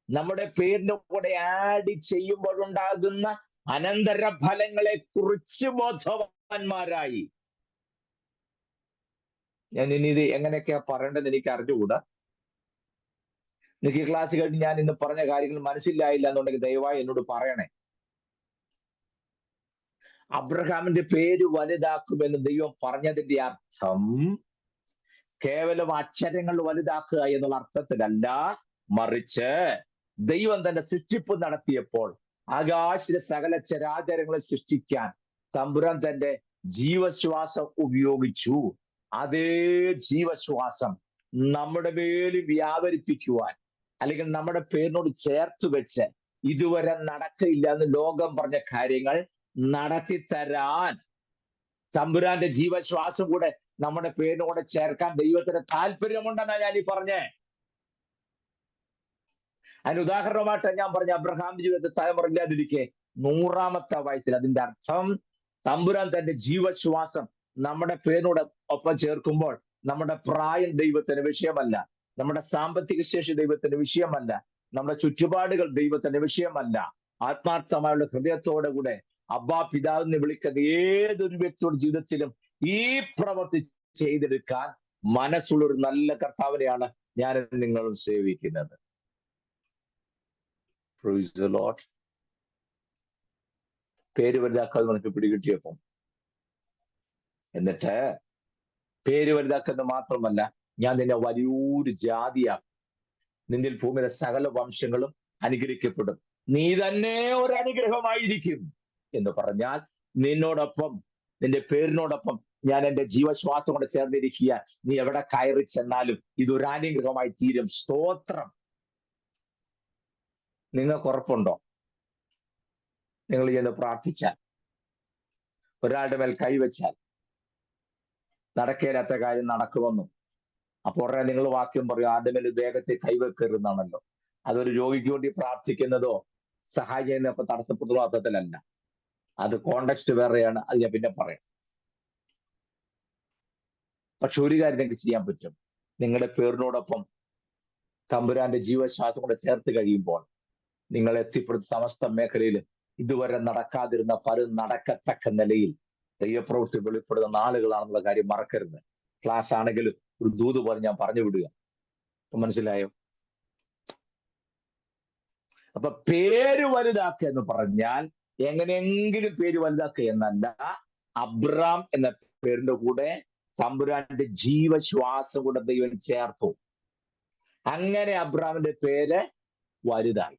നമ്മുടെ പേരിന്റെ കൂടെ ആഡ് ചെയ്യുമ്പോഴുണ്ടാകുന്ന അനന്തര ഫലങ്ങളെ കുറിച്ച് ബോധവാന്മാരായി. ഞാൻ ഇനി ഇത് എങ്ങനെയൊക്കെയാ പറയേണ്ടത് എനിക്ക് അറിഞ്ഞുകൂടാ. എനിക്ക് ക്ലാസ് കഴിഞ്ഞ് ഞാൻ ഇന്ന് പറഞ്ഞ കാര്യങ്ങൾ മനസ്സിലായില്ല എന്നുണ്ടെങ്കിൽ ദയവായി എന്നോട് പറയണേ. അബ്രഹാമിന്റെ പേര് വലുതാക്കുമെന്ന് ദൈവം പറഞ്ഞതിന്റെ അർത്ഥം കേവലം അക്ഷരങ്ങൾ വലുതാക്കുക എന്നുള്ള അർത്ഥത്തിലല്ല, മറിച്ച് ദൈവം തന്റെ സൃഷ്ടിപ്പ് നടത്തിയപ്പോൾ ആകാശത്തിലെ സകല ചരാചരങ്ങളെ സൃഷ്ടിക്കാൻ തമ്പുരാൻ തന്റെ ജീവശ്വാസം ഉപയോഗിച്ചു. അതേ ജീവശ്വാസം നമ്മുടെ മേലിൽ വ്യാപരിപ്പിക്കുവാൻ, അല്ലെങ്കിൽ നമ്മുടെ പേരിനോട് ചേർത്ത് വെച്ച് ഇതുവരെ നടക്കില്ല എന്ന് ലോകം പറഞ്ഞ കാര്യങ്ങൾ നടത്തി തരാൻ തമ്പുരാന്റെ ജീവശ്വാസം കൂടെ നമ്മുടെ പേരിനോട് ചേർക്കാൻ ദൈവത്തിന് താല്പര്യമുണ്ടെന്നാണ് ഞാൻ ഈ പറഞ്ഞേ. അതിന് ഉദാഹരണമായിട്ട് ഞാൻ പറഞ്ഞ അബ്രഹാം ജീവിതത്തിൽ തലമുറയില്ലാതിരിക്കെ 100-ാമത്തെ വയസ്സിൽ. അതിന്റെ അർത്ഥം തമ്പുരാൻ തന്റെ ജീവശ്വാസം നമ്മുടെ പേരിനോട് ഒപ്പം ചേർക്കുമ്പോൾ നമ്മുടെ പ്രായം ദൈവത്തിന് വിഷയമല്ല, നമ്മുടെ സാമ്പത്തിക ശേഷി ദൈവത്തിന് വിഷയമല്ല, നമ്മുടെ ചുറ്റുപാടുകൾ ദൈവത്തിന്റെ വിഷയമല്ല. ആത്മാർത്ഥമായുള്ള ഹൃദയത്തോടെ കൂടെ അബ്ബാ പിതാവിനെ വിളിക്കുന്ന ഏതൊരു വ്യക്തിയുടെ ജീവിതത്തിലും ഈ പ്രവൃത്തി ചെയ്തെടുക്കാൻ മനസ്സുള്ള ഒരു നല്ല കർത്താവിനെയാണ് ഞാൻ നിങ്ങളും സേവിക്കുന്നത്. Praise the Lord. പേര് വലുതാക്കാതെ നമുക്ക് പിടികിട്ടിയപ്പം, എന്നിട്ട് പേര് വലുതാക്കുന്നത് മാത്രമല്ല, ഞാൻ നിന്നെ വലിയൊരു ജാതിയാക്കും, നിന്നിൽ ഭൂമിയിലെ സകല വംശങ്ങളും അനുഗ്രഹിക്കപ്പെടും, നീ തന്നെ ഒരു അനുഗ്രഹമായിരിക്കും എന്ന് പറഞ്ഞാൽ നിന്നോടൊപ്പം, നിന്റെ പേരിനോടൊപ്പം ഞാൻ എന്റെ ജീവശ്വാസം കൊണ്ട് ചേർന്നിരിക്കുക. നീ എവിടെ കയറി ചെന്നാലും ഇതൊരു അനുഗ്രഹമായി തീരും. സ്തോത്രം. നിങ്ങൾക്ക് ഉറപ്പുണ്ടോ? നിങ്ങൾ ചെന്ന് പ്രാർത്ഥിച്ചാൽ, ഒരാളുടെ മേൽ കൈവച്ചാൽ നടക്കേലാത്ത കാര്യം നടക്കുമെന്നും, അപ്പോൾ ഉടനെ നിങ്ങൾ വാക്യം പറയും ആരുടെ മേൽ വേഗത്തിൽ കൈവെക്കരുതെന്നാണല്ലോ. അതൊരു രോഗിക്ക് വേണ്ടി പ്രാർത്ഥിക്കുന്നതോ സഹായം ചെയ്യുന്നപ്പോ തടസ്സപ്പെടുന്ന അർത്ഥത്തിലല്ല. അത് കോണ്ടക്സ്റ്റ് വേറെയാണ്, അത് ഞാൻ പിന്നെ പറയാം. പക്ഷെ ഒരു കാര്യം നിങ്ങൾക്ക് ചെയ്യാൻ പറ്റും. നിങ്ങളുടെ പേരിനോടൊപ്പം തമ്പുരാന്റെ ജീവശ്വാസം കൂടെ ചേർത്ത് കഴിയുമ്പോൾ നിങ്ങൾ എത്തിപ്പെടുന്ന സമസ്ത മേഖലയിലും ഇതുവരെ നടക്കാതിരുന്ന പലരും നടക്കത്തക്ക നിലയിൽ ദൈവപ്രവൃത്തി വെളിപ്പെടുന്ന നാളുകളാണെന്നുള്ള കാര്യം മറക്കരുത്. ക്ലാസ് ആണെങ്കിലും ഒരു ദൂത് പോലെ ഞാൻ പറഞ്ഞു വിടുക. മനസ്സിലായോ? അപ്പൊ പേര് വലുതാക്കുക എന്ന് പറഞ്ഞാൽ എങ്ങനെയെങ്കിലും പേര് വലുതാക്കുക എന്നല്ല, അബ്രാം എന്ന പേരിന്റെ കൂടെ തമ്പുരാന്റെ ജീവശ്വാസം കൂടെ ദൈവം ചേർത്തു. അങ്ങനെ അബ്രാമിന്റെ പേര് വലുതായി.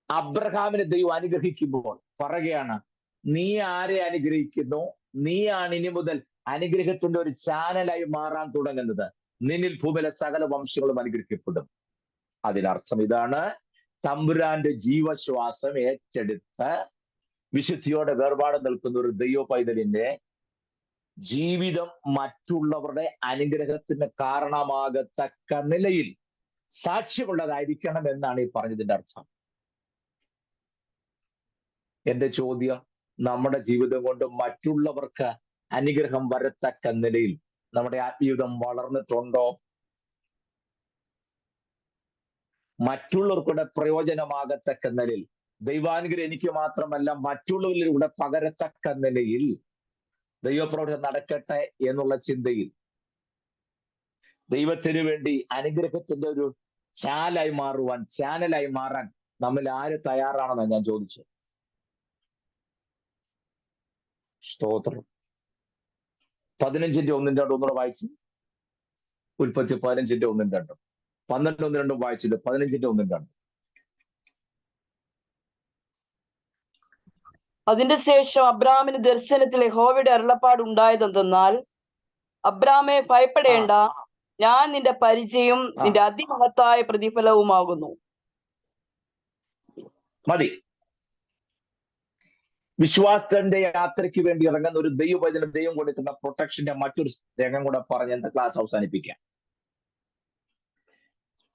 അബ്രഹാമിനെ ദൈവം അനുഗ്രഹിക്കുമ്പോൾ പറയുകയാണ്, നീ ആരെ അനുഗ്രഹിക്കുന്നു, നീയാണ് ഇനി മുതൽ അനുഗ്രഹത്തിന്റെ ഒരു ചാനലായി മാറാൻ തുടങ്ങുന്നത്, നിന്നിൽ ഭൂമിയിലെ സകല വംശങ്ങളും അനുഗ്രഹിക്കപ്പെടും. അതിനർത്ഥം ഇതാണ്, തമ്പുരാന്റെ ജീവശ്വാസം ഏറ്റെടുത്ത് വിശുദ്ധിയോടെ വേർപാട് നിൽക്കുന്ന ഒരു ദൈവ പൈതലിന്റെ ജീവിതം മറ്റുള്ളവരുടെ അനുഗ്രഹത്തിന് കാരണമാകത്തക്ക നിലയിൽ സാക്ഷ്യമുള്ളതായിരിക്കണം എന്നാണ് ഈ പറഞ്ഞതിന്റെ അർത്ഥം. എന്റെ ചോദ്യം, നമ്മുടെ ജീവിതം കൊണ്ട് മറ്റുള്ളവർക്ക് അനുഗ്രഹം വരത്തക്ക നിലയിൽ നമ്മുടെ ആത്മീയതം വളർന്നിട്ടുണ്ടോ? മറ്റുള്ളവർക്കൂടെ പ്രയോജനമാകത്തക്ക നിലയിൽ, ദൈവാനുഗ്രഹം എനിക്ക് മാത്രമല്ല മറ്റുള്ളവരിലൂടെ പകരത്തക്ക നിലയിൽ ദൈവപ്രവൃത്തി നടക്കട്ടെ എന്നുള്ള ചിന്തയിൽ ദൈവത്തിന് വേണ്ടി അനുഗ്രഹത്തിന്റെ ഒരു ചാനലായി മാറാൻ നമ്മൾ ആര് തയ്യാറാണെന്നാണ് ഞാൻ ചോദിച്ചത്. സ്തോത്രം. 15:1-2 ഒന്നുകൂടെ വായിച്ചു. ഉൽപ്പത്തി 15:1-2. 12:1-2 വായിച്ചില്ല. 15:1-2. അതിന്റെ ശേഷം അബ്രാമിന് ദർശനത്തിൽ യഹോവയുടെ അരുളപ്പാട് ഉണ്ടായതെന്തെന്നാൽ, അബ്രാമെ ഭയപ്പെടേണ്ട, ഞാൻ നിന്റെ പരിചയം നിന്റെ അതിമഹത്തായ പ്രതിഫലവുമാകുന്നു. മതി. വിശ്വാസത്തിന്റെ യാത്രയ്ക്ക് വേണ്ടി ഇറങ്ങുന്ന ഒരു ദൈവവചനം, ദൈവം കൊടുക്കുന്ന പ്രൊട്ടക്ഷന്റെ മറ്റൊരു രംഗം കൂടെ പറഞ്ഞ് എന്റെ ക്ലാസ് അവസാനിപ്പിക്കാം.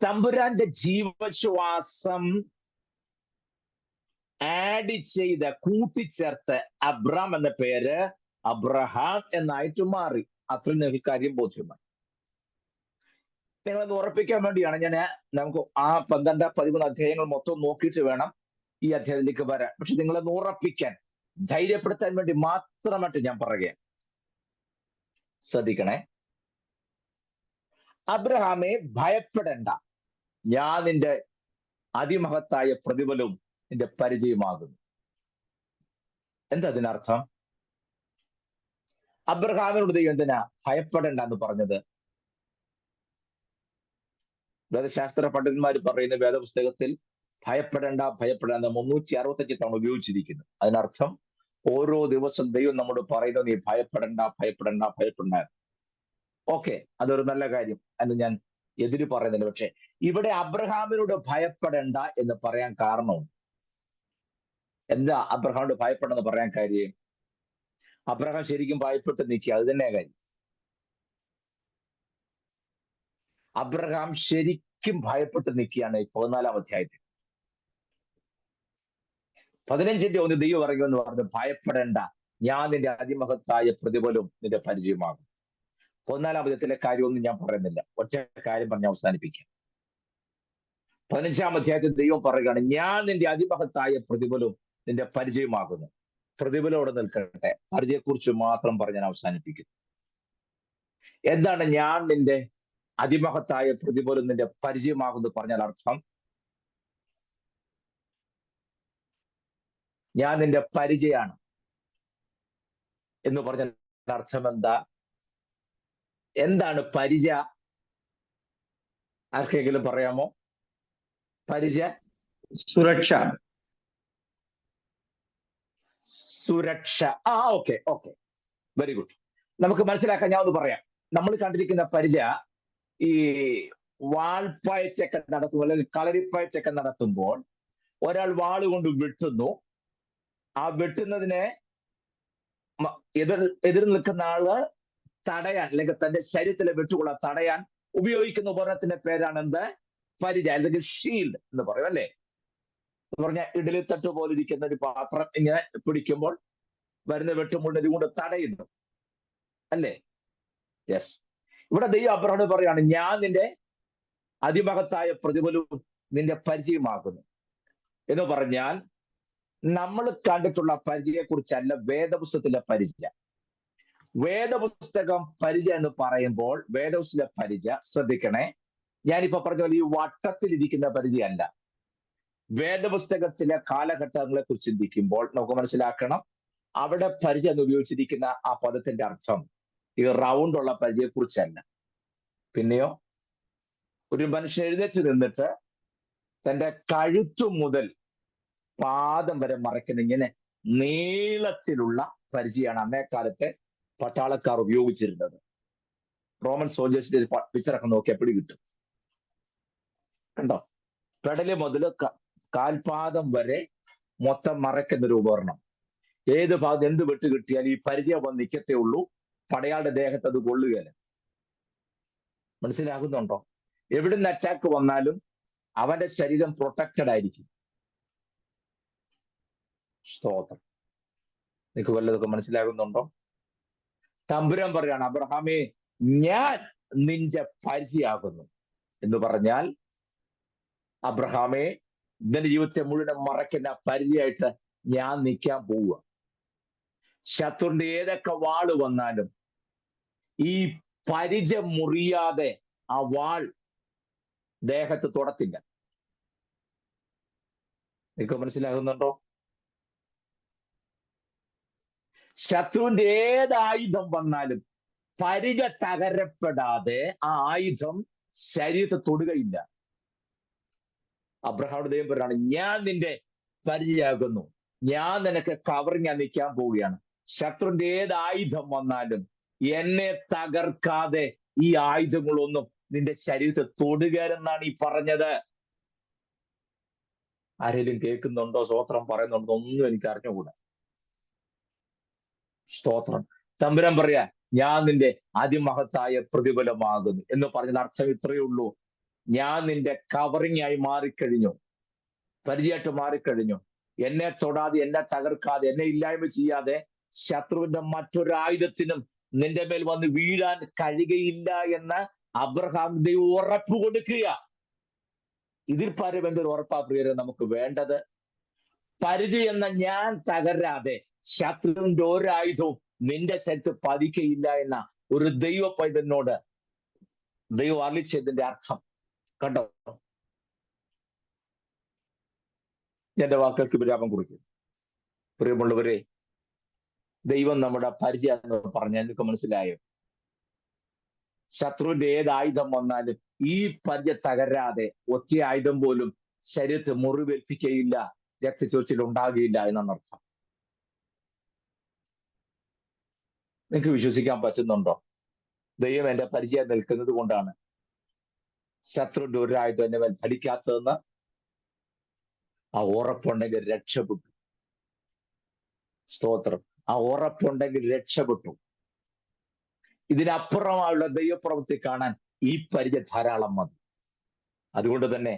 തമ്പുരാന്റെ ജീവശ്വാസം ആഡ് ചെയ്ത് കൂട്ടിച്ചേർത്ത് അബ്രാം എന്ന പേര് അബ്രഹാം എന്നായിട്ട് മാറി. അത്രയും നിങ്ങൾക്ക് കാര്യം ബോധ്യമായി. നിങ്ങളത് ഉറപ്പിക്കാൻ വേണ്ടിയാണ് നമുക്ക് ആ 12-13 അധ്യായങ്ങൾ മൊത്തം നോക്കിയിട്ട് വേണം ഈ അധ്യായത്തിലേക്ക് വരാൻ. പക്ഷെ നിങ്ങളത് ഉറപ്പിക്കാൻ, ധൈര്യപ്പെടുത്താൻ വേണ്ടി മാത്രമായിട്ട് ഞാൻ പറയുകയാണ്. ശ്രദ്ധിക്കണേ. അബ്രഹാമെ ഭയപ്പെടേണ്ട, ഞാൻ നിന്റെ അതിമഹത്തായ പ്രതിഫലവും നിന്റെ പരിചയമാകുന്നു. എന്താ അതിനർത്ഥം? അബ്രഹാമിനോട് ദൈവം എന്തിനാ ഭയപ്പെടേണ്ട എന്ന് പറഞ്ഞത്? വേദശാസ്ത്ര പണ്ഡിതന്മാർ പറയുന്ന വേദപുസ്തകത്തിൽ ഭയപ്പെടേണ്ട 365 തവണ ഉപയോഗിച്ചിരിക്കുന്നു. അതിനർത്ഥം ഓരോ ദിവസം ദൈവം നമ്മോട് പറയുന്നത് നീ ഭയപ്പെടേണ്ട. ഓക്കെ, അതൊരു നല്ല കാര്യം, എന്ന് ഞാൻ എതിര് പറയുന്നില്ല. പക്ഷെ ഇവിടെ അബ്രഹാമിനോട് ഭയപ്പെടേണ്ട എന്ന് പറയാൻ കാരണവും എന്താ? അബ്രഹാമിനോട് ഭയപ്പെടെന്ന് പറയാൻ കാര്യം, അബ്രഹാം ശരിക്കും ഭയപ്പെട്ട് നിൽക്കുക, അത് തന്നെ കാര്യം. അബ്രഹാം ശരിക്കും ഭയപ്പെട്ട് നിൽക്കുകയാണ് ഈ 14-ാം അധ്യായത്തിൽ. 15:1 ദൈവം പറയുമെന്ന് പറഞ്ഞു, ഭയപ്പെടേണ്ട, ഞാൻ നിന്റെ അതിമഹത്തായ പ്രതിഫലവും നിന്റെ പരിചയമാകും. 14-ാം അധ്യായത്തിലെ കാര്യമൊന്നും ഞാൻ പറയുന്നില്ല, ഒറ്റ കാര്യം പറഞ്ഞ് അവസാനിപ്പിക്കാം. 15-ാം അധ്യായത്തിൽ ദൈവം പറയുകയാണ്, ഞാൻ നിന്റെ അതിമഹത്തായ പ്രതിഫലവും നിന്റെ പരിചയമാകുന്നു. പ്രതിഫലോടെ നിൽക്കട്ടെ, പരിചയത്തെക്കുറിച്ച് മാത്രം പറഞ്ഞ് ഞാൻ അവസാനിപ്പിക്കുന്നു. എന്താണ് ഞാൻ നിന്റെ അതിമഹത്തായ പ്രതിഫലം നിന്റെ പരിചയമാകുന്നു പറഞ്ഞാൽ അർത്ഥം? ഞാൻ നിന്റെ പരിചയമാണ് എന്ന് പറഞ്ഞാൽ അർത്ഥം എന്താ? എന്താണ് പരിചയ? ആർക്കെങ്കിലും പറയാമോ? പരിചയ സുരക്ഷ. Okay, very good. നമുക്ക് മനസ്സിലാക്കാൻ ഞാൻ ഒന്ന് പറയാം. നമ്മൾ കണ്ടിരിക്കുന്ന പരിചയ ഈ വാൾപ്പയറ്റൊക്കെ നടത്തുമ്പോൾ, അല്ലെങ്കിൽ കളരിപ്പയറ്റൊക്കെ നടത്തുമ്പോൾ ഒരാൾ വാള് കൊണ്ട് വെട്ടുന്നു. ആ വെട്ടുന്നതിനെ എതിർ നിൽക്കുന്ന ആള് തടയാൻ, അല്ലെങ്കിൽ തന്റെ ശരീരത്തിലെ വെട്ടുകൊള്ള തടയാൻ ഉപയോഗിക്കുന്ന ഉപകരണത്തിന്റെ പേരാണ് എന്ത്? പരിച, അല്ലെങ്കിൽ ഷീൽഡ് എന്ന് പറയും, അല്ലേ? എന്ന് പറഞ്ഞാൽ ഇഡലിത്തട്ട് പോലെ ഇരിക്കുന്ന ഒരു പാത്രം ഇങ്ങനെ പിടിക്കുമ്പോൾ വരുന്ന വെട്ടുമുള്ള ഇതുകൊണ്ട് തടയുന്നു, അല്ലേ? യെസ്. ഇവിടെ ദൈവം അബ്രഹാമിനോട് പറയാണ്, ഞാൻ നിന്റെ അതിമഹത്തായ പ്രതിഫലവും നിന്റെ പരിചയമാകുന്നു എന്ന് പറഞ്ഞാൽ നമ്മൾ കണ്ടിട്ടുള്ള പരിചയത്തെക്കുറിച്ചല്ല വേദപുസ്തകത്തിലെ പരിചയ. വേദപുസ്തകം പരിചയം എന്ന് പറയുമ്പോൾ വേദപുസ്തകത്തിലെ പരിചയ, ശ്രദ്ധിക്കണേ, ഞാനിപ്പോ പറഞ്ഞ പോലെ ഈ വട്ടത്തിലിരിക്കുന്ന പരിചയമല്ല. വേദപുസ്തകത്തിലെ കാലഘട്ടങ്ങളെ കുറിച്ച് ചിന്തിക്കുമ്പോൾ നമുക്ക് മനസ്സിലാക്കണം, അവിടെ പരിചയം എന്ന് ഉപയോഗിച്ചിരിക്കുന്ന ആ പദത്തിന്റെ അർത്ഥം ഈ റൗണ്ട് ഉള്ള പരിചയത്തെക്കുറിച്ചല്ല. പിന്നെയോ, ഒരു മനുഷ്യൻ എഴുന്നേറ്റ് നിന്നിട്ട് തന്റെ കഴുത്തു മുതൽ പാദം വരെ മറയ്ക്കുന്ന ഇങ്ങനെ നീളത്തിലുള്ള പരിചയമാണ് അന്നേക്കാലത്തെ പട്ടാളക്കാർ ഉപയോഗിച്ചിരുന്നത്. റോമൻ സോൾജേഴ്സിന്റെ പിക്ചറൊക്കെ നോക്കിയാൽ പിടി കിട്ടും. കണ്ടോ? പെടല് മുതൽ കാൽപാദം വരെ മൊത്തം മറയ്ക്കുന്ന ഒരു ഉപകരണം. ഏത് ഭാഗത്ത് എന്ത് വെട്ട് കിട്ടിയാൽ ഈ പരിചയം വന്ന് നിൽക്കത്തേ ഉള്ളൂ, പടയാളുടെ ദേഹത്ത് അത് കൊള്ളുകയല്ല. മനസ്സിലാകുന്നുണ്ടോ? എവിടുന്ന് അറ്റാക്ക് വന്നാലും അവന്റെ ശരീരം പ്രൊട്ടക്റ്റഡ് ആയിരിക്കും. സ്തോത്രം. നിങ്ങൾക്ക് വല്ലതൊക്കെ മനസ്സിലാകുന്നുണ്ടോ? തമ്പുരാൻ പറയാണ്, അബ്രഹാമേ, ഞാൻ നിന്റെ പരിചയമാകുന്നു എന്ന് പറഞ്ഞാൽ, അബ്രഹാമേ, നിന്റെ ജീവിതത്തെ മുഴുവൻ മറയ്ക്കുന്ന പരിചയമായിട്ട് ഞാൻ നിൽക്കാൻ പോവുക. ശത്രുവിന്റെ ഏതൊക്കെ വാള് വന്നാലും ഈ പരിചയം മുറിയാതെ ആ വാൾ ദേഹത്ത് തുടച്ചില്ല. നിങ്ങൾക്ക് മനസ്സിലാകുന്നുണ്ടോ? ശത്രുവിന്റെ ഏത് ആയുധം വന്നാലും പരിച തകരപ്പെടാതെ ആ ആയുധം ശരീരത്തെ തൊടുകയില്ല. അബ്രഹാം ദൈവം പറയാണ്, ഞാൻ നിന്റെ പരിചയാകുന്നു, ഞാൻ നിനക്ക് കവറിങ് നിൽക്കാൻ പോവുകയാണ്. ശത്രുവിന്റെ ഏത് ആയുധം വന്നാലും എന്നെ തകർക്കാതെ ഈ ആയുധങ്ങളൊന്നും നിന്റെ ശരീരത്തെ തൊടുകയെന്നാണ് ഈ പറഞ്ഞത്. ആരെങ്കിലും കേൾക്കുന്നുണ്ടോ? സ്തോത്രം പറയുന്നുണ്ടോ? ഒന്നും എനിക്ക് അറിഞ്ഞുകൂടാ. സ്തോത്രം. തമ്പുരാൻ പറയാ, ഞാൻ നിന്റെ അതിമഹത്തായ പ്രതിഫലമാകുന്നു എന്ന് പറഞ്ഞത് അർത്ഥം ഇത്രയേ ഉള്ളൂ. ഞാൻ നിന്റെ കവറിങ് ആയി മാറിക്കഴിഞ്ഞു, പരിചയമായിട്ട് മാറിക്കഴിഞ്ഞു. എന്നെ തൊടാതെ, എന്നെ തകർക്കാതെ, എന്നെ ഇല്ലായ്മ ചെയ്യാതെ ശത്രുവിന്റെ മറ്റൊരായുധത്തിനും നിന്റെ മേൽ വന്ന് വീഴാൻ കഴിയുകയില്ല എന്ന് അബ്രഹാം ദൈവം ഉറപ്പ് കൊടുക്കുക. ഇതിൽ പരം എന്തൊരു ഉറപ്പാ പ്രിയരെ നമുക്ക് വേണ്ടത്? പരിചയം എന്ന ഞാൻ തകരാതെ ശത്രുവിന്റെ ഒരായുധവും നിന്റെ ശരീരത്ത് പതിക്കയില്ല എന്ന ഒരു ദൈവ പൈതലിനോട് ദൈവം അരുളിച്ചതിന്റെ അർത്ഥം കണ്ടോ? എന്റെ വാക്കുകൾക്ക് വിരാമം കുറിക്കും. പ്രിയമുള്ളവരെ, ദൈവം നമ്മുടെ പരിചയം എന്ന് പറഞ്ഞാൽ നിങ്ങൾക്ക് മനസ്സിലായോ? ശത്രുവിന്റെ ഏത് ആയുധം വന്നാലും ഈ പരിചയം തകരാതെ ഒറ്റ ആയുധം പോലും ശരീരത്തെ മുറിവേൽപ്പിക്കുകയില്ല, രക്തച്ചൊരിച്ചിൽ ഉണ്ടാകുകയില്ല എന്നാണ് അർത്ഥം. നിങ്ങൾക്ക് വിശ്വസിക്കാൻ പറ്റുന്നുണ്ടോ? ദൈവം എന്റെ പരിചയം നിൽക്കുന്നത് കൊണ്ടാണ് ശത്രുവിന്റെ ഒരു ആയുധം എന്നെ മേൽ ഫലിക്കാത്തതെന്ന് ആ ഉറപ്പുണ്ടെങ്കിൽ രക്ഷപ്പെട്ടു. സ്തോത്രം. ആ ഉറപ്പുണ്ടെങ്കിൽ രക്ഷപ്പെട്ടു. ഇതിനപ്പുറമായുള്ള ദൈവപ്രവൃത്തി കാണാൻ ഈ പരിചയം ധാരാളം മതി. അതുകൊണ്ട് തന്നെ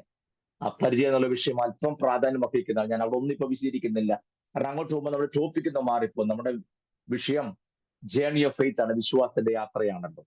ആ പരിചയം എന്നുള്ള വിഷയം അല്പം പ്രാധാന്യം അർഹിക്കുന്ന, ഞാൻ അവിടെ ഒന്നും ഇപ്പൊ വിശദീകരിക്കുന്നില്ല. കാരണം അങ്ങോട്ട് പോകുമ്പോൾ നമ്മുടെ ടോപ്പിക്ക് മാറിപ്പോ. നമ്മുടെ വിഷയം ജേർണി ഓഫ് ഫെയ്ത്ത് ആണ്, വിശ്വാസത്തിന്റെ യാത്രയാണല്ലോ.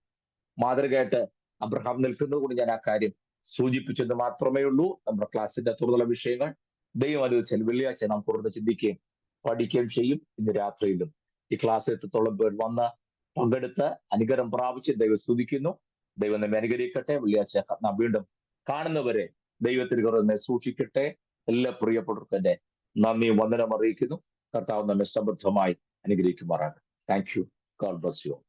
മാതൃകയായിട്ട് അബ്രഹാം നിൽക്കുന്നത് കൊണ്ട് ഞാൻ ആ കാര്യം സൂചിപ്പിച്ചെന്ന് മാത്രമേ ഉള്ളൂ. നമ്മുടെ ക്ലാസ്സിന്റെ തുടർന്നുള്ള വിഷയങ്ങൾ ദൈവം അനുവദിച്ചാൽ വെള്ളിയാഴ്ച നാം തുടർന്ന് ചിന്തിക്കുകയും പഠിക്കുകയും ചെയ്യും. ഇന്ന് രാത്രിയിലും ഈ ക്ലാസ്സിൽ എത്രത്തോളം പേർ വന്ന് പങ്കെടുത്ത് അനുഗ്രഹം പ്രാപിച്ച് ദൈവം സ്തുതിക്കുന്നു. ദൈവം നമ്മെ അനുഗ്രഹിക്കട്ടെ. വെള്ളിയാഴ്ച നാം വീണ്ടും കാണുന്നവരെ ദൈവത്തിന് കുറവ് സൂക്ഷിക്കട്ടെ. എല്ലാ പ്രിയപ്പെട്ടവർക്കും എന്റെ നന്ദിയും വന്ദനം അറിയിക്കുന്നു. കർത്താവ് നമ്മെ സമൃദ്ധമായി അനുഗ്രഹിക്കുമാറാകട്ടെ. Thank you. God bless you.